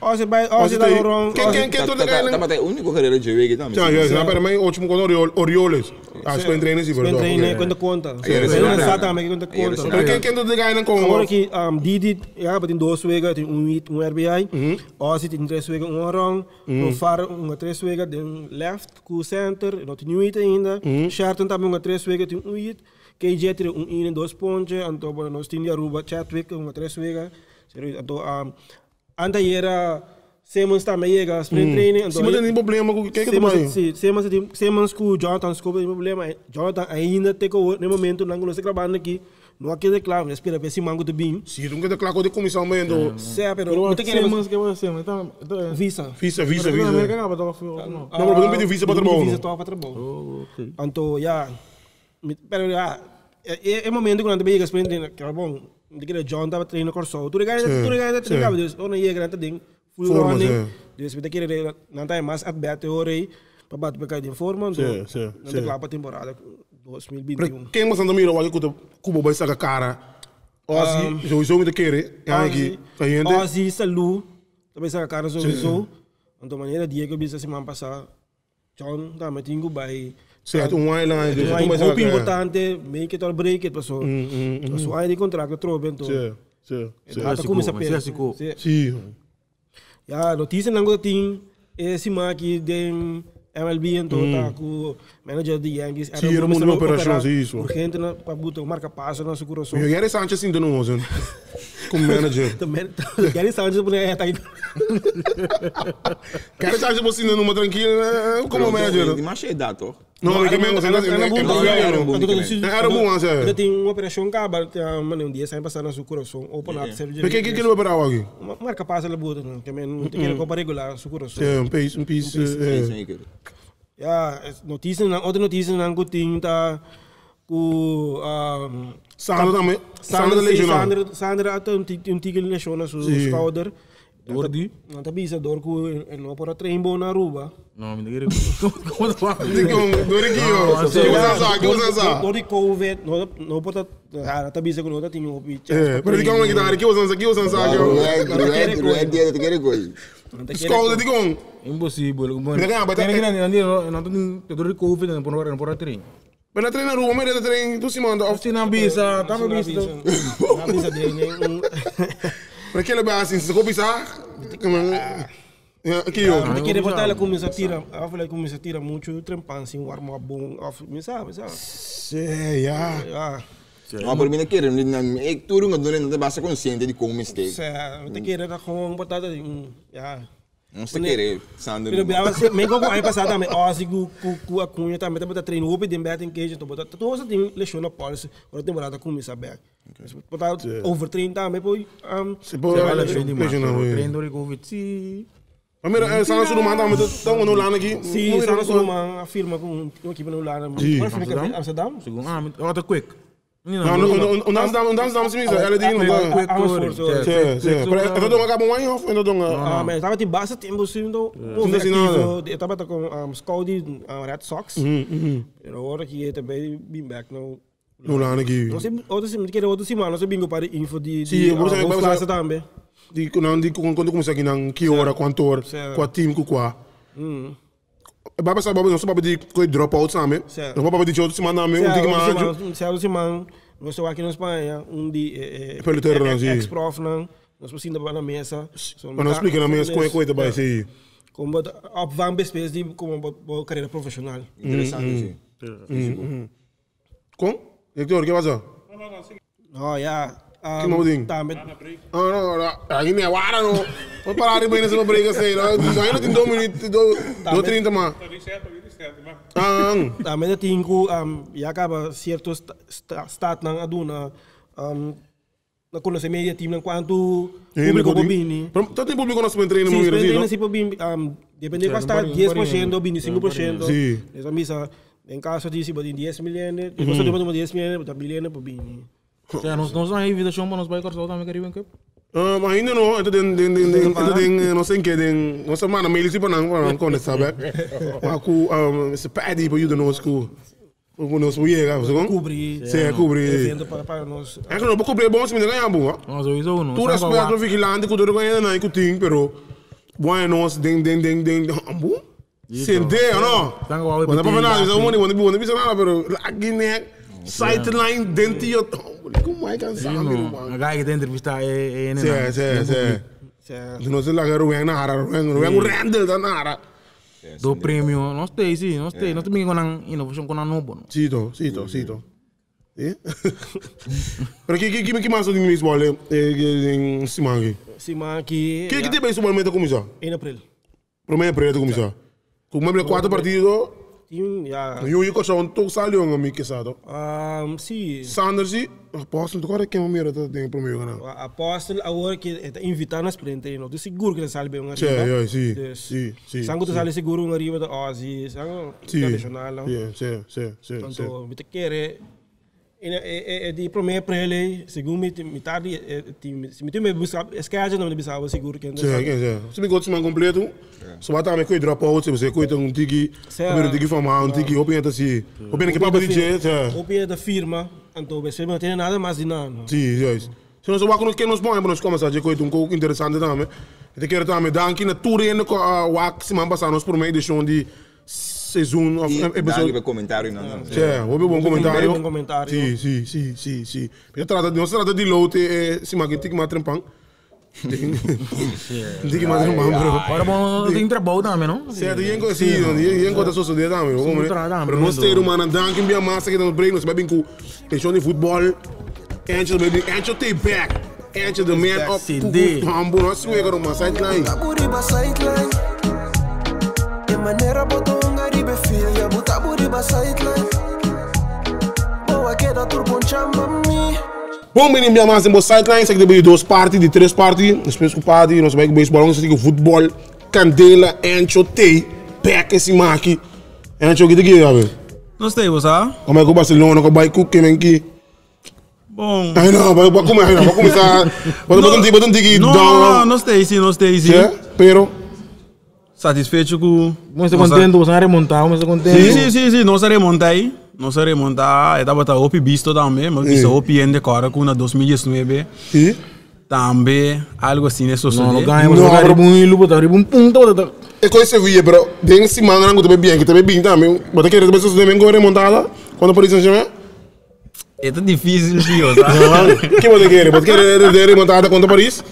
Ose da Lorong.
Quem tu tá ganhando?
Tá batendo único carreira de jogo também.
Já, para mim ótimo com Orioles. Ah, sprint training sim,
Sprint
verdade.
training quando conta. Exatamente quando conta.
Pero quem tu tá ganhando com
agora que Didi ja tem 2 wegen, tem um RBI. Ose tem 3 wegen, um orang. O Far 3 wegen, tem left, com center, não tem hit ainda. Sherton também 3 wegen, tem hit. KJ tem 1 e 2 pontos. Então nós temos Aruba, Chatwick, 3 wegen. Então anda era Simmons também chega sprint training.
Simmons tem problema com quem que tu vai?
Sim, Simmons com Jonathan Scope tem problema. Jonathan ainda tem que no momento não nós trabalhando aqui. Não aqui de claro, espera ver se mango de bem.
Sim, não quer claro de comissão mesmo.
Sim, pero
Não
não
tem
tem
que
que
mas que você, então
visa.
Visa.
Não, América não
Não, mas não pedi visa para trabalho.
Visa para trabalho. Então, já, pero já é momento quando chega sprint training, que é bom. Dikira John tava treinando corso. Tu regaita treinava, dus ona ia grande ding full running. Dus we dikira não tá mais at bat hora para bater para de forma, então não tem lá para temporada 2021.
Quem mais anda mira o que Cuba vai sacar cara. Ozzy, sowieso muito querer. Aqui, caindo.
Ozzy, Salu, também sacar cara sowieso. Então maneira dia que eu bisa semana passada, John também tinha vai
certo, island.
Um pouco importante, make it or break it, pessoal. So aí de contrato trobe então.
Sim.
Até começa a perder.
Sim.
Ja, notícia não tem esse aqui de MLB então tá com o manager de Yankees.
Sim, era uma operação isso.
Urgente na para botar marca passa na sua coração.
Eu Gary Sanchez ainda não usa. Como manager.
Gary Sanchez por aí tá aí.
Gary Sanchez você ainda numa tranquila como manager.
De mais cheio dato.
Não, ele mesmo era bom,
ele tem uma operação caba, um dia sai passar na seu coração, open up serviço.
Mas que ele operava aqui?
Marca passa la bota, que não tem que comparar regular seu coração.
É, um piece.
Ja, outra notícia não que tem tá com
Sandra também. Sandra legional.
Sandra até um tigre lesão na sua schouder.
Dordi?
Não tá bisa dor com não para treinar na Aruba.
Não, minta querer. Como tu fala?
Dor de COVID, não pode tá bisa com outra tinha opi.
Pero digam que dar aqui usando aqui.
Dia te querer coisa.
Escola digam.
Impossível. Não tem dor de COVID, não pode treinar.
Mas na treina Aruba, mas na treina tu se manda.
Oficina bisa, tá me bisa.
Na bisa dele.
Para que ele vai assim, se começar, aqui eu.
Não queria botar ela começa a tirar, a falar começa a tirar muito trempan assim, o arma bom, sabe?
Sei, já.
Não, por mim não quero, tudo não dá basta consciente de como mistake.
Sei, não queria dar com botada já.
Não se querer, Sandro.
Me go ano passado também, Ozzy com a Cunha também tá treino open de betting cage, então botar todos tem lesão na policy, a temporada começa back. Botar overtrain também foi
se pode
treino de Covid sim.
Primeiro, Sana Sulman também estão no lado aqui.
Sim, Sana Sulman afirma com uma equipe no lado. Amsterdam?
Segundo, outra quick.
Não damos sim, ela diz não. Eu tô acabando um ano off, eu tô.
Mas estava de base tempo sim, então eu estava com Scouty Red Sox. Agora que também bem back no
lado aqui.
Não sei, outro semana, não sei bingo para info de
classe
também.
Quando começa aqui na que hora, quanto hora, qual time com qual. Baba sabe, não sabe de coi drop out sabe? Não pode pedir outro semana também, um dia mais.
Certo semana, nós estamos aqui na Espanha, ex-prof não, nós precisamos na mesa.
Mas não explica na mesa como é vai ser.
Como van bespes de como carreira profissional.
Interessante, sim.
Com? Hector, que passa?
Oh, ja.
Que moudinho? Não, aqui nem é hora, não. Vou parar de bem nessa break assim, ainda tem 2 minutos, 2:30 mais.
Também tem que acaba certo stat na aduna na conhecer media team na quanto público bobini.
Todo tem público nosso treino
no
Brasil.
Sim, se bobini depende bastante 10%, 25%.
Sim.
Essa missa em caso de se botar 10 milhões, depois de botar 10 milhões, botar bilhões bobini.
Nós não aí vida chama nos vai cortar também Caribbean Cup.
Mas ainda não, não sei que tem, não sei mana mail se para não conhecer sabe. Aku se pede para ajuda nós com nós viega, você
cobrir.
Sim, cobrir.
Para nós.
É que não cobrir bom se me ganhar bom.
Nós isso não.
Tu respeita o vigilante que tu ganha não que tem, pero bom nós ding ambu. Sente, não? Quando para nada, isso não precisa nada, pero aqui né sideline dentro como é cansado meu
agora que entrevista é
sim não sei lá que ruim na área ruim render da área
do prêmio nós também com inovação com novo
cito pero que mais tem beisebol em Simão aqui que tem beisebol meta começar
em abril
primeiro abril começar com mais 4 partidos
ja.
Eu coach on toch salió en mi quesado.
Sim.
Sanders sim. Apóstolo, tu cara que me mira tá tem primeiro não.
Apóstolo agora que está invitando nas sprint, não. Tu seguro que ele sale bem um arriba.
Sim.
Sango tu sale seguro um arriba da Ozzy, sango tradicional não.
Sim.
Então, me te quer é de primeiro para ele, segundo me tarde, se me tem buscar escada não me buscar seguro que.
Sim. Se me gosta mais completo. So wat daarmee kun je drop out, ze kun je een tiki, een tiki van een tiki, op je te op je que DJ,
op je de firma, então você não tem nada mais de nada.
Sim, juist. Se nós vamos que nos põe, nós começamos a coisa um pouco interessante também. Eu quero também dar aqui na tour e no wak semana passada nós por meio de show de seizoen of
episode. Dá comentário não.
Sim, houve um comentário. Sim. Eu trata de lote, se magin tiki matrempang. Diga mais bro.
Agora bom, tem trabalho também, não?
Certo, e enquanto a sociedade também, pero nós ter uma dank em massa que nós break, nós bebem com questão de futebol, Angel take back, Angel the man up, humble, nós suega uma sideline.
Taburiba sideline, de maneira botou ribe filha, taburiba sideline, boa queda turbo chama me.
Bom, menino, minha massa em sideline, sei que tem 2 partes, de 3 partes, nós pensamos que parte, nós vamos beisebol, nós temos futebol, candela, Ancho, tei, pega esse maqui, Ancho, o que tem aqui, sabe?
Nós temos, ah?
Como é que o Barcelona, com o Baiku, que vem aqui?
Bom...
Ai não, vai começar, bota um tiki down.
Não, nós temos sim.
Pero?
Satisfeito com...
Vamos estar contentes, vamos remontar,
Sim, nós remontar aí. Nós remontar, estava a OP visto também, mas visto OP ainda agora com 2019.
Sim.
Também, algo assim, é só
não ganhamos, não ganhamos, ponto.
É coisa que via, bro. Tem esse manga não também bem, que também bem também. Mas querer depois também agora remontada, quando por isso chama?
É tão difícil, tio, tá?
Que você quer? Você quer remontada quando por isso?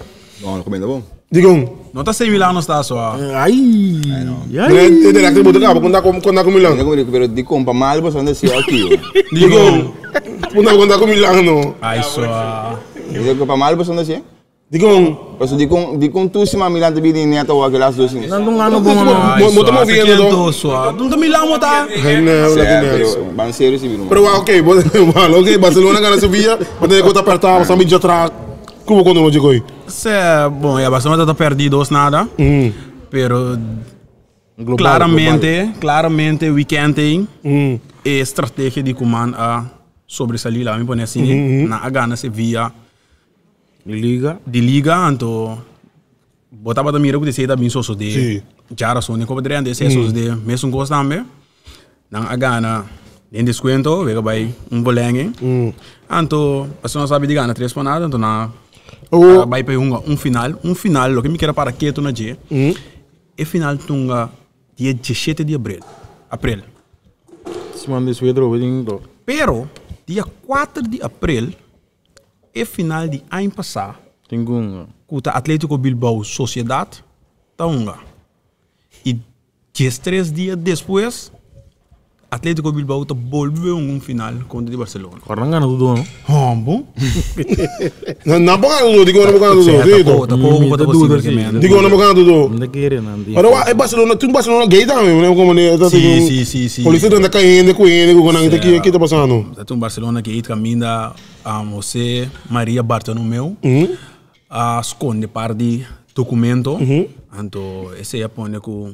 Não, recomendo bom.
Digam.
Não está 100 mil anos, está só.
Ai.
É direct botar cá, quando com Milão.
Eu quero de compra mal, você anda assim aqui.
Digam. Quando com Milão não.
Ai só.
Eu compra mal, você anda assim? Die kon toestaan Milan te bieden net al wat las 2 niet.
Dan doen we nog
Moet hem over je doen.
Doen de Milan wat aan?
Maar serieus niet doen.
Pero oké, Barcelona gana Sevilla, maar dan komt apertar, mas também já tra. Como quando não digo aí?
Bom, ya Barcelona está perdido nada. Pero claramente weekend é estratégia de comando a sobresair lá, me põe assim, na gana Sevilla de liga, então botava da mira que você está bem só de já razão de competir ande se só de mesmo gosto também, na gana em desconto, vega vai bolengue, então a pessoa sabe de gana 3 panadas, então na vai para um final, lo que me quer para que tu na dia, é final tunga dia 17 de abril. Pero dia 4 de abril é final de ano passado. Com o Atlético Bilbao Sociedade, Taunga. E 3 dias depois, Atlético Bilbao está volveu final contra o Barcelona.
Karena nggak nuduh, no?
Bom.
Não pode tudo, digo não pode tudo. Digo não pode tudo.
Não queria nanti.
Agora é Barcelona, tu Barcelona gay também, né? Como né?
Sim.
Polícia tá caindo, quando que tá passando.
Tá Barcelona que caminha a você Maria Bartolomeu, a esconde par de documento, então esse é põe com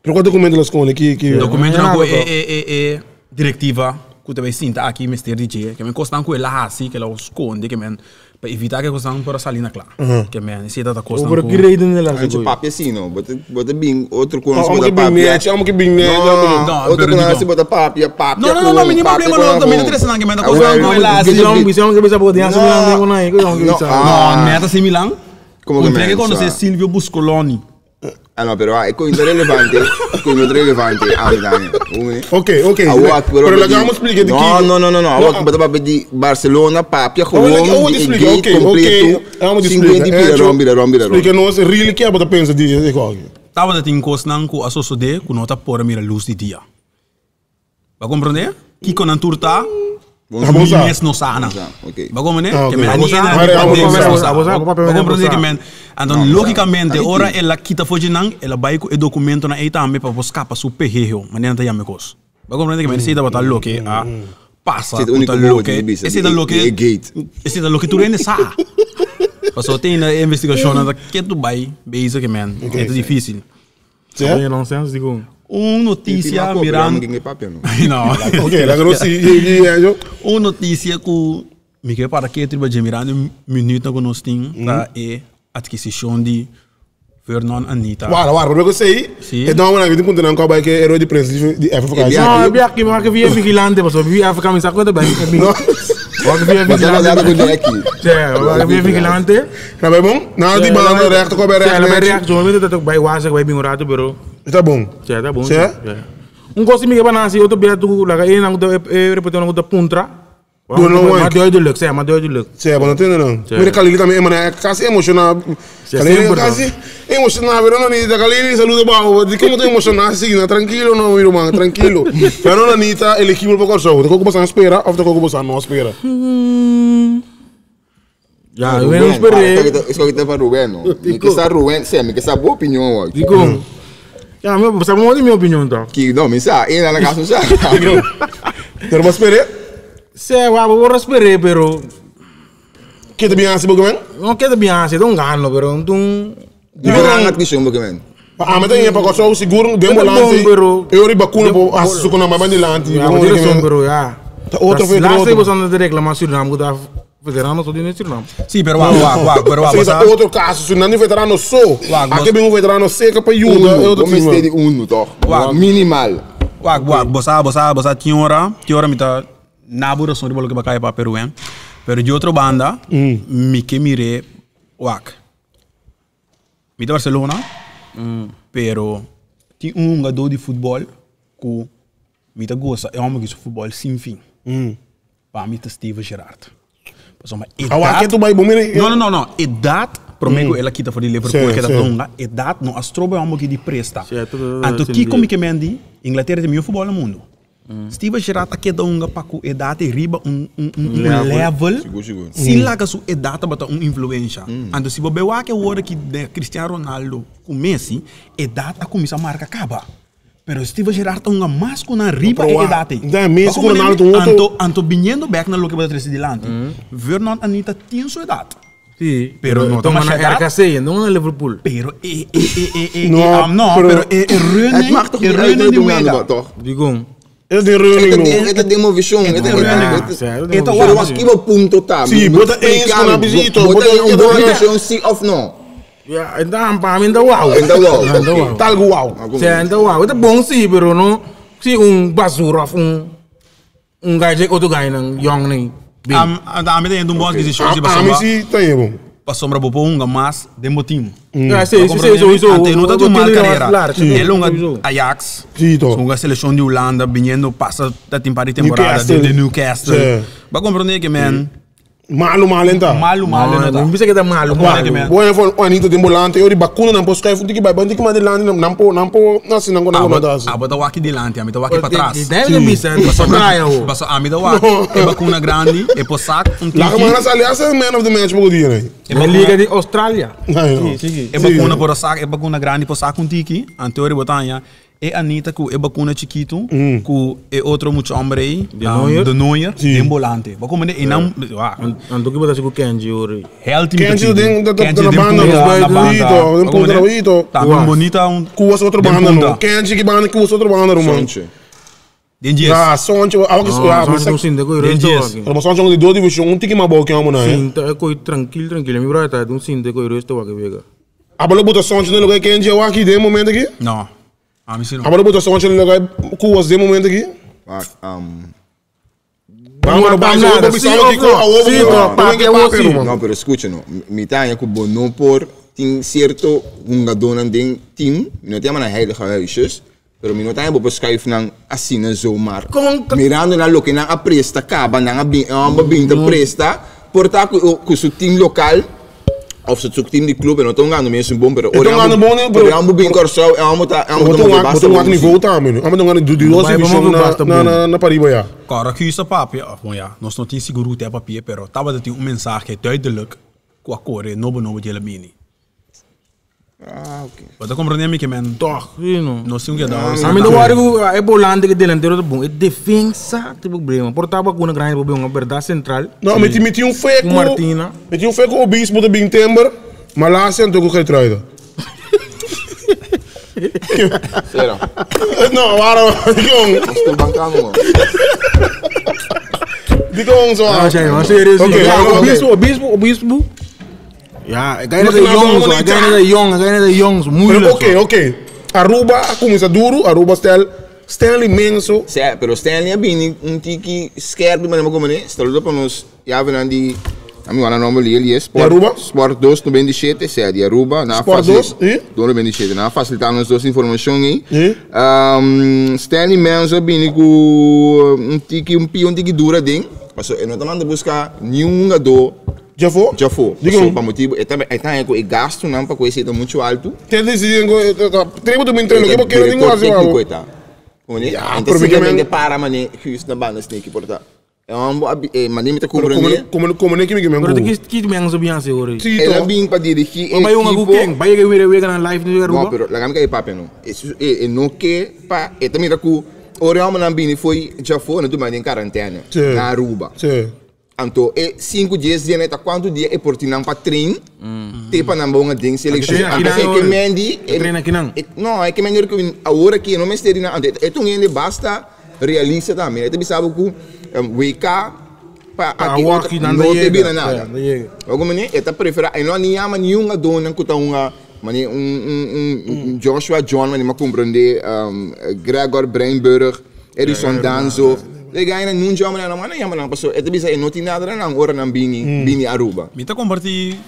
Pero qual documento elas escondem?
Documento é diretiva que também sinta aqui Mister DJ, que me costam com ela assim, que ela esconde, que me para evitar que costam para sair na clara, que me se tá costam.
Por que rei dele lá?
A gente papo assim, não. Bota bem outro com
os botar papo. Amo que bem net.
Outro com se botar papo, papo.
Não, menino problema não, também não interessa não, que me tá costam com ela assim.
Bisa bisa poder assim lá com nai,
não, neta similar.
Como que
quando você Silvio Buscoloni.
Ah no, però è irrilevante,
Ok. Però la gama spiega di chi?
No. Awak bata di Barcelona, papia gewoon
gate completo. Bira. Spiega nos really que bata pensa di coisa.
Tava da tin cosnan ku asoso de ku nota por mira luz di dia. Ba compreender? Que con anturta mes no sana. Ba compreender? Que me ani que men então, logicamente, ora ela quita foge nang, ela vai com o documento na eita ame para buscar para super hero, mas não tem amigos. Vai compreender que me necessita botar loque a passa, botar loque, esse da loque, esse da loque tu rende sa. Passou tem na investigação na que tu vai, beisa que men, é difícil.
Certo? Não sei, digo.
Notícia mirando. Não.
Ok, la grossi.
Notícia que me quer para que tribo de mirando minuto que nós tem para aquisição de Fernando Anita.
Guarda, porque eu sei. E não, mas eu não acaba que herói de prensa de FFK.
Não, é bem aqui, mas que via vigilante, mas via FFK me sacou também. Olha via vigilante.
Tá bom? Nada de banda reto com reto.
Ela vai reto, eu vou vai wasa, vai bem rato, pero.
Tá bom.
Tá bom. Gosto me que banasi, outro bia tu lá que não repetindo não da puntra. Maar doe de lucht, maar doe de lucht.
Zeg, maar dat is dan. Weer Kalili também, maar é quase emocional. Kalili quase emocional, pero não nem da Kalili saluda baixo. De como tu emocional assim, na tranquilo não, meu irmão, tranquilo. Pero não Anita, ele equipe para corso. De como você espera, ou de como você não espera.
Já, eu não esperei.
Isso que tá para Rubén, não. Me que está Rubén, sim, me que está boa opinião hoje.
Digo. Já, meu, você não minha opinião então.
Que não, me sa, ainda na casa não sa.
Pero você espera?
Sei, eu esperei, pero
que te biasa bagaimana?
Não que te biasa, não ganho, pero então.
Diberangat que chumbo bagaimana.
Mas tem para corso seguro, demo lance. Eu ri bacuna por asu com na mama de lante.
Eu sou pero já.
Outro foi
lá se você não de reclamação, não muda veterano só de Suriname.
Sim, pero va.
Outro caso, se não é veterano só. Aqui bem veterano seca para ajuda.
Eu tô me de uno, toch? Minimal.
Bossa tinha hora me tá na buração de bolo que vai para Peru, hein? Pero de outra banda, me que mire, me da Barcelona, pero tinha jogador de futebol que me tá gosta, é um que futebol sem fim. Para mim tá Steven Gerrard. Não. Idade, prometo ela quita para Liverpool que tá longa. Idade não astroba é um que de presta. Então que como que mendi, Inglaterra tem melhor futebol no mundo. Steven Gerrard a cada um pacu e data riba level.
Seguro.
Se laga su e data bata influência. Ando se bobe wa que hora que Cristiano Ronaldo com Messi e data começa a marca acaba. Pero Steven Gerrard unga mais com na riba e data.
Da Messi com Ronaldo
anto viniendo back na lo que bata dilante. Vernon Anita tinha sua data.
Sí,
pero no
toma na RKC, no en Liverpool.
Pero
Het mag toch niet uit de Wega, toch?
Digong.
Het is running.
Het is een vision. Het is running.
Het
was iemand punto tam.
Sim, bota eens con a visita.
Bota een vision, sim of no?
Ja, en dan pa min da wow.
En da wow.
Talgo wow.
Sim, en da wow. Het is bom sim, pero no. Si basura of gajo outro gajo nang young ning.
Dami tem um bom aquisição de
Messi tem bom.
Passou para um mas demo team.
Sim.
Ante não tá uma carreira. Ele Ajax.
Sim, tô.
Uma seleção de Holanda vindo passa da temporada de Newcastle. Ba compreender que man
Malu lenta.
Não bisa kita malu.
Boa for Anita de Bolante, eu de bacuna não posso cair fundo que vai bandir que mais delante não po assim não das.
Bota waki delante, a mita waki para trás.
Deve bisa,
passa a mita waki, é bacuna grande, é por saco,
Lá que mas aliás é man of the match por dia, né?
É liga de Austrália.
Sim.
É bacuna por saco, é bacuna grande por saco um tiki, anterior botanya. E Anita com é bacuna chiquito, com é outro muito homem de Neuer, de volante. Ba como e não,
ando que botar com Kenji ori.
Kenji da banda,
tá bonita
com outro banda não. Kenji que banda com outro banda não.
Dendies.
Sonche,
não sim de coisa.
Dendies.
Mas sonche de dois divisão, tiki ma boca amo na.
Sim, tá coi tranquilo, me brother, tá um sim de coisa resto wa que vega.
Abalo bota sonche no lugar Kenji wa aqui de momento aqui?
Não. Ah, me ensina.
Abalo bota sonche no lugar com os de momento aqui?
Não, pero escucha, no. Mi tanya ko bono por ting certo dona ding team, no tema na heilige huisjes, pero mi no tanya bo beschrijf nang asina zomaar. Mirando na loke nang apresta kaba nang binta presta, porta ku su team local. Of ze zoekt team die club en dan gaan de mensen bom pero ora bem corso é
basta niveau tá mano amo não do dois na Pariba ja
cara kiesa papia ja nós não tem seguro ter papia pero tava de um mensagem duidelijk com a cor nobo de mini
ok
você compreende que man
toch não
sei o que dá
a mim do ário é bolante que delantero bom é defensa tipo problema portava com uma grande problema verdade central
não meti feco
Martina
meti feco o bispo de bem temper mas lá sento com que traida
sério
não agora
estou bancando
digam só
mas sério o bispo ja, ganha de jongens, moeilijk.
Oké. Aruba começa duro, Aruba stel imenso.
Sim, pero stel é bem tiki scherp, mas não como né? Stel para nós, já vem de a minha nome ali é Sport 2 97, é de Aruba, na
facilita.
97, na facilitar nos duas informações aí. Stel imenso bem com tiki dura ding. Mas eu não tô mandando buscar nenhum jogador.
Já foi?
So, para motivo, é gasto não para coisa muito alto.
Tem decidido que tribo do mentreno que porque não
gosta de coisa. Então simplesmente para mané que isso na banda snake porta. É mané me tá compreendendo.
Como nem que me
Pero que me anso bem assim agora.
Ela bem para dirigir.
Mas um alguém, vai que wir na live no Aruba.
Não, pero la gama que é papo não. É não que pa, é também da cu. Ora uma bini foi já foi, não tu mais em quarentena na Aruba.
Sim.
Então, 5 dias, tá quanto dia é por tinam para trein, para não bom ding seleção. Então, que mendi,
treina aqui não.
Não, é que melhor que a hora que não me esteja na, é tão ainda basta realiza também. É também sabe que WK para aqui não te vira nada. Alguma né? É tá prefere, não nenhuma nenhuma dona que tá mani Joshua John, mani ma compreender Gregor Breinburg, Edison Danzo. Le ganha num jogo na mana ya mana passou. É bisa é noti nada na hora na bini Aruba.
Me tá compartilhando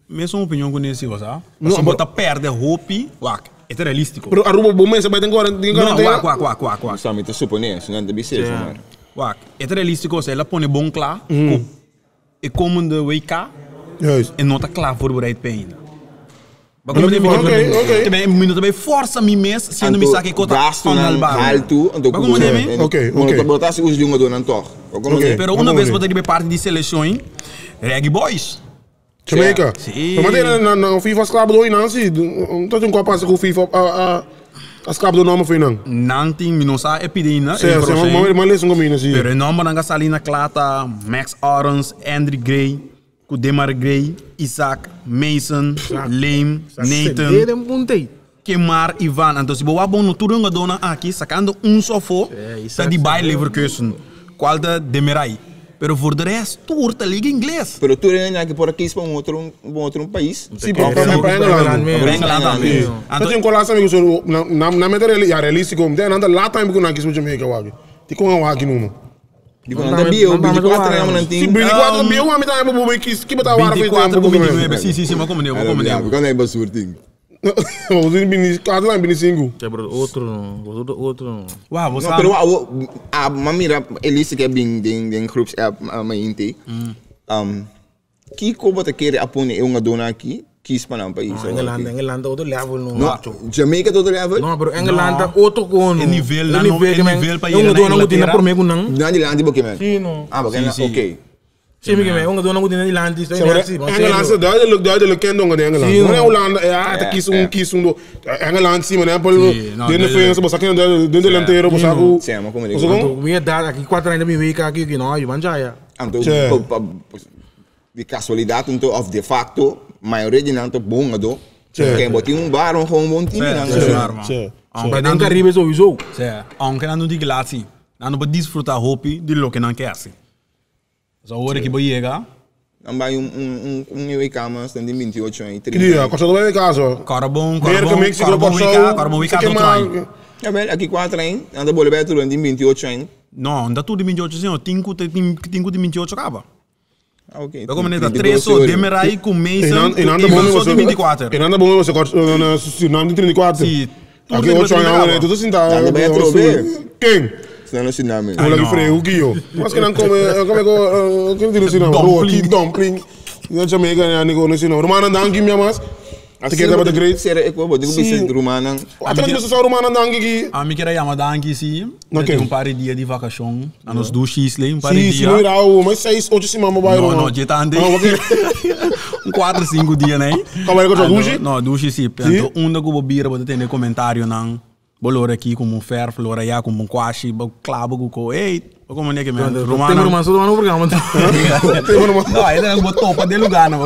mesma opinião com esse você. Não bota perde hope, wak. É realístico.
Pero Aruba bom mês vai ter agora.
Wak.
Só me tá supondo, não deve ser isso, mano.
Wak. É realístico, se ela põe bom claro, é como de WK. E não tá claro por right pain.
Ok.
Um minuto também força me mesmo, sendo me saque cota
alto,
ok.
Botar se os de não toca.
Pero uma vez você de parte de seleção, Reggae Boys.
Jamaica.
Sim.
Mas na FIFA scrap do não se, não tem um copa com FIFA a scrap do nome foi não.
Não tem, não sabe epidemia.
Mas lesson comigo assim.
Pero nome não Salina Clata, Max Orange, Andrew Gray, Kudemar Gray, Isaac, Mason, Lame, Nathan, Kemar, Ivan. Então se boa bom no turno dona aqui sacando só for, tá de Bayer Leverkusen, qual da Demirai. Pero voor de rest, toer te liga inglês.
Pero tu é que por aqui para outro país.
Sim, para Engeland também. Então tem colação amigo so na matéria já realístico, tem anda lá time que não quis muito Jamaica wagi. Ti com um wagi nuno.
Digo anda bio, 24 anos não tem.
Sim, 24 bio, a mitad é bobo que botar hora foi tempo.
Sim, mas como deu.
Quando é basurting.
Os bini cada lá bini single.
Outro.
Uau, você.
Não, pero a mamira elise que é bem den groups a inte. Que como te quer apone é uma dona aqui, que para um país.
Engeland outro level no.
Jamaica todo level.
Não, pero Engeland outro com
nível para
ir. Eu dona não tinha por mego não.
Não de lá de boque.
Sim, não.
Ah, boque. OK.
Sim, porque eu não dou de Engeland, isso é
Engeland se duidelijk kent onder de Engeland. Não é Holanda, te kies Engeland sim, mas é por dentro frente, você quer dentro delantero, você com.
Sim, mas como
digo. Minha data aqui 4 anos me veio aqui que não, Ivan já.
Então, de casualidade então of de facto, maioria de nanto bom do. Quem botou bar gewoon bom time
não. Mas nem Caribe sowieso.
Sim. Aunque não diga lá sim, não pode desfrutar hopi de lo que não quer assim. Zo hoor ik je bij
dan bij een kamer staan die 28 en 30.
Ja, cosa dove è caso?
Carbon
Wika
do train.
Ja, bel, aqui 4 hein. Anda bole beto em 28 hein.
Não, anda tudo de 28 sim, 5 de 28 acaba.
Ah, ok.
Eu como neta 3 so Demirai com Mason e só de 24.
E anda bom você corta não de 34.
Sim.
Aqui 8 anos, tudo assim tá.
Anda bem trobe.
Quem?
Senão não se nome.
Olha que freio, o que eu. Mas que não come que não diz não. Roti, dumpling. Não Jamaica, não diz não. Romana dangi minha mas. Até que dá great.
Será que eu vou dizer romana.
Até que só romana dangi aqui.
A mim queria chamar dangi sim. Tem par de dia de vacação. A nos do X-lay, par de dia.
Sim, não irá, mas 6, 8 semana vai.
Não, já tá andando. 4, 5 dias, né?
Como é que eu duche?
Não, duche sim. Então, da que eu bira, vou ter comentário não. Bolor aqui como um fer, flora já como um quashi, clavo com ei, como é que me
romano. Tem romano, só no programa.
Não, ainda não botou para de lugar, não.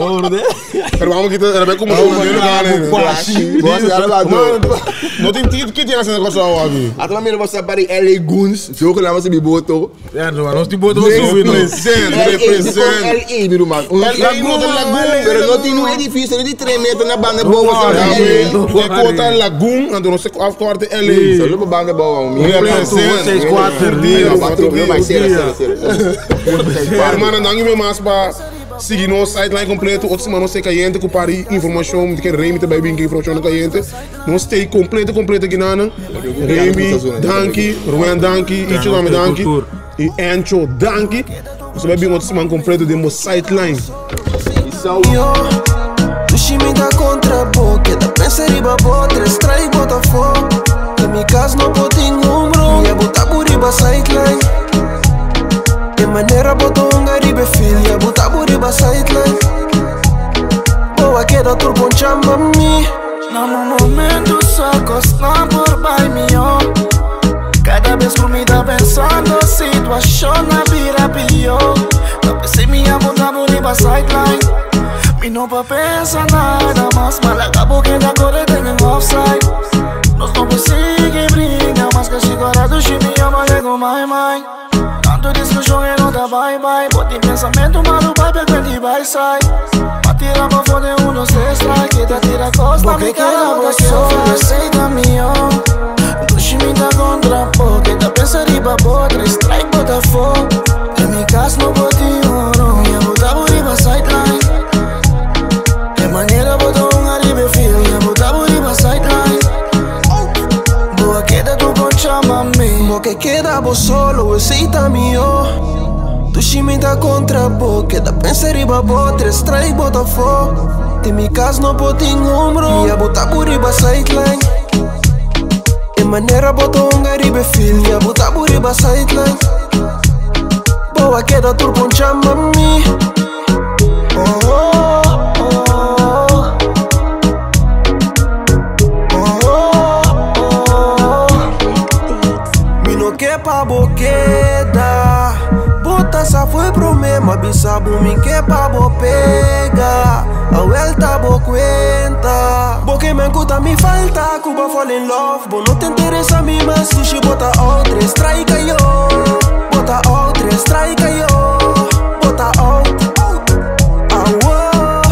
Pero vamos que era bem como de lugar, né?
Quashi. Você era lá do.
Não tem que tem essa negócio aqui.
Até mesmo você para LA Guns, jogo lá você me botou.
É, não te botou
subindo. Representa.
LA, meu irmão. Pero não tem um edifício de 3 metros na banda boa.
Você conta Lagoon, então não sei qual corte LA.
Só uma banda boa.
Representa
6, 4
dias.
Vai ser.
Hermano, não me mais para seguir no site lá completo. Outra semana você cliente com pari informação de que Remy também vem que informação do cliente. Não stay completo aqui nana. Remy, Danki, Ruben Danki, Icho nome Danki e Ancho Danki. Você vai vir outra semana completo de meu site line.
Dushi me dá contra boca, da pensa riba botra, extrai Botafogo. Em minha casa não pode número, minha botar por riba sideline. De maneira botou riba filha, botar por riba sideline. Boa queda turbo chama me. Num momento só costa por pai meu. Cada vez que me dá pensando, a situação na vira pior. Não pensei minha botar por riba sideline. E não pra pensar nada mais, mas acabou que da cor tem um offside. Nós não conseguimos brigar, mas que agora do time ama lego mãe. Tanto discussão e não dá bye. Bote pensamento, mas o pai pega de vai sai. Pra tirar pra fora 1, 2, 3 strike, tá tira costa, me cara bota que aceita minha. Do time tá contra porque tá pensando riba botra, strike Botafogo. Em minha casa não bote ouro, minha botar por riba sideline. Maneira botou riba filha, botar por riba sideline. Boa queda tu chama-me. Boa queda bo solo, aceita-me. Tu chimenta contra boca, da pensa riba botre, strike bota fogo. Tem mi cas no botin ombro, ia bota por riba sideline. E maneira bota unga riba feel, ia bota por riba sideline. Boa queda turbo chama mi. Oh, oh, oh. Que pa boqueda, bota sa foi problema, bisabu min que pa bo pega, a vuelta bo cuenta, porque me encuta mi falta, Cuba fall in love, bo no te interesa mi más, sushi bota outra, strike yo, bota outra, strike yo, bota out, awo,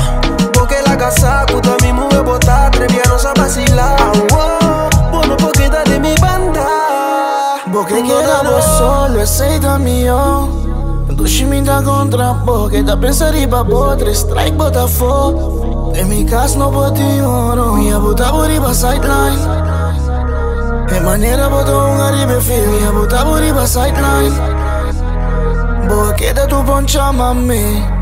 porque la casa cuta mi mueve bota, trevia no sa vacilar, awo, bo no porque da de mi banda. Porque quedamos solo, aceita mío. Dushi me dá contra porque da pensar e babotre, strike bota fogo. Em mi casa no boti oro, ia botar por riba sideline. E maneira botou um arriba fio, ia botar por riba sideline. Boa queda tu bom chama-me.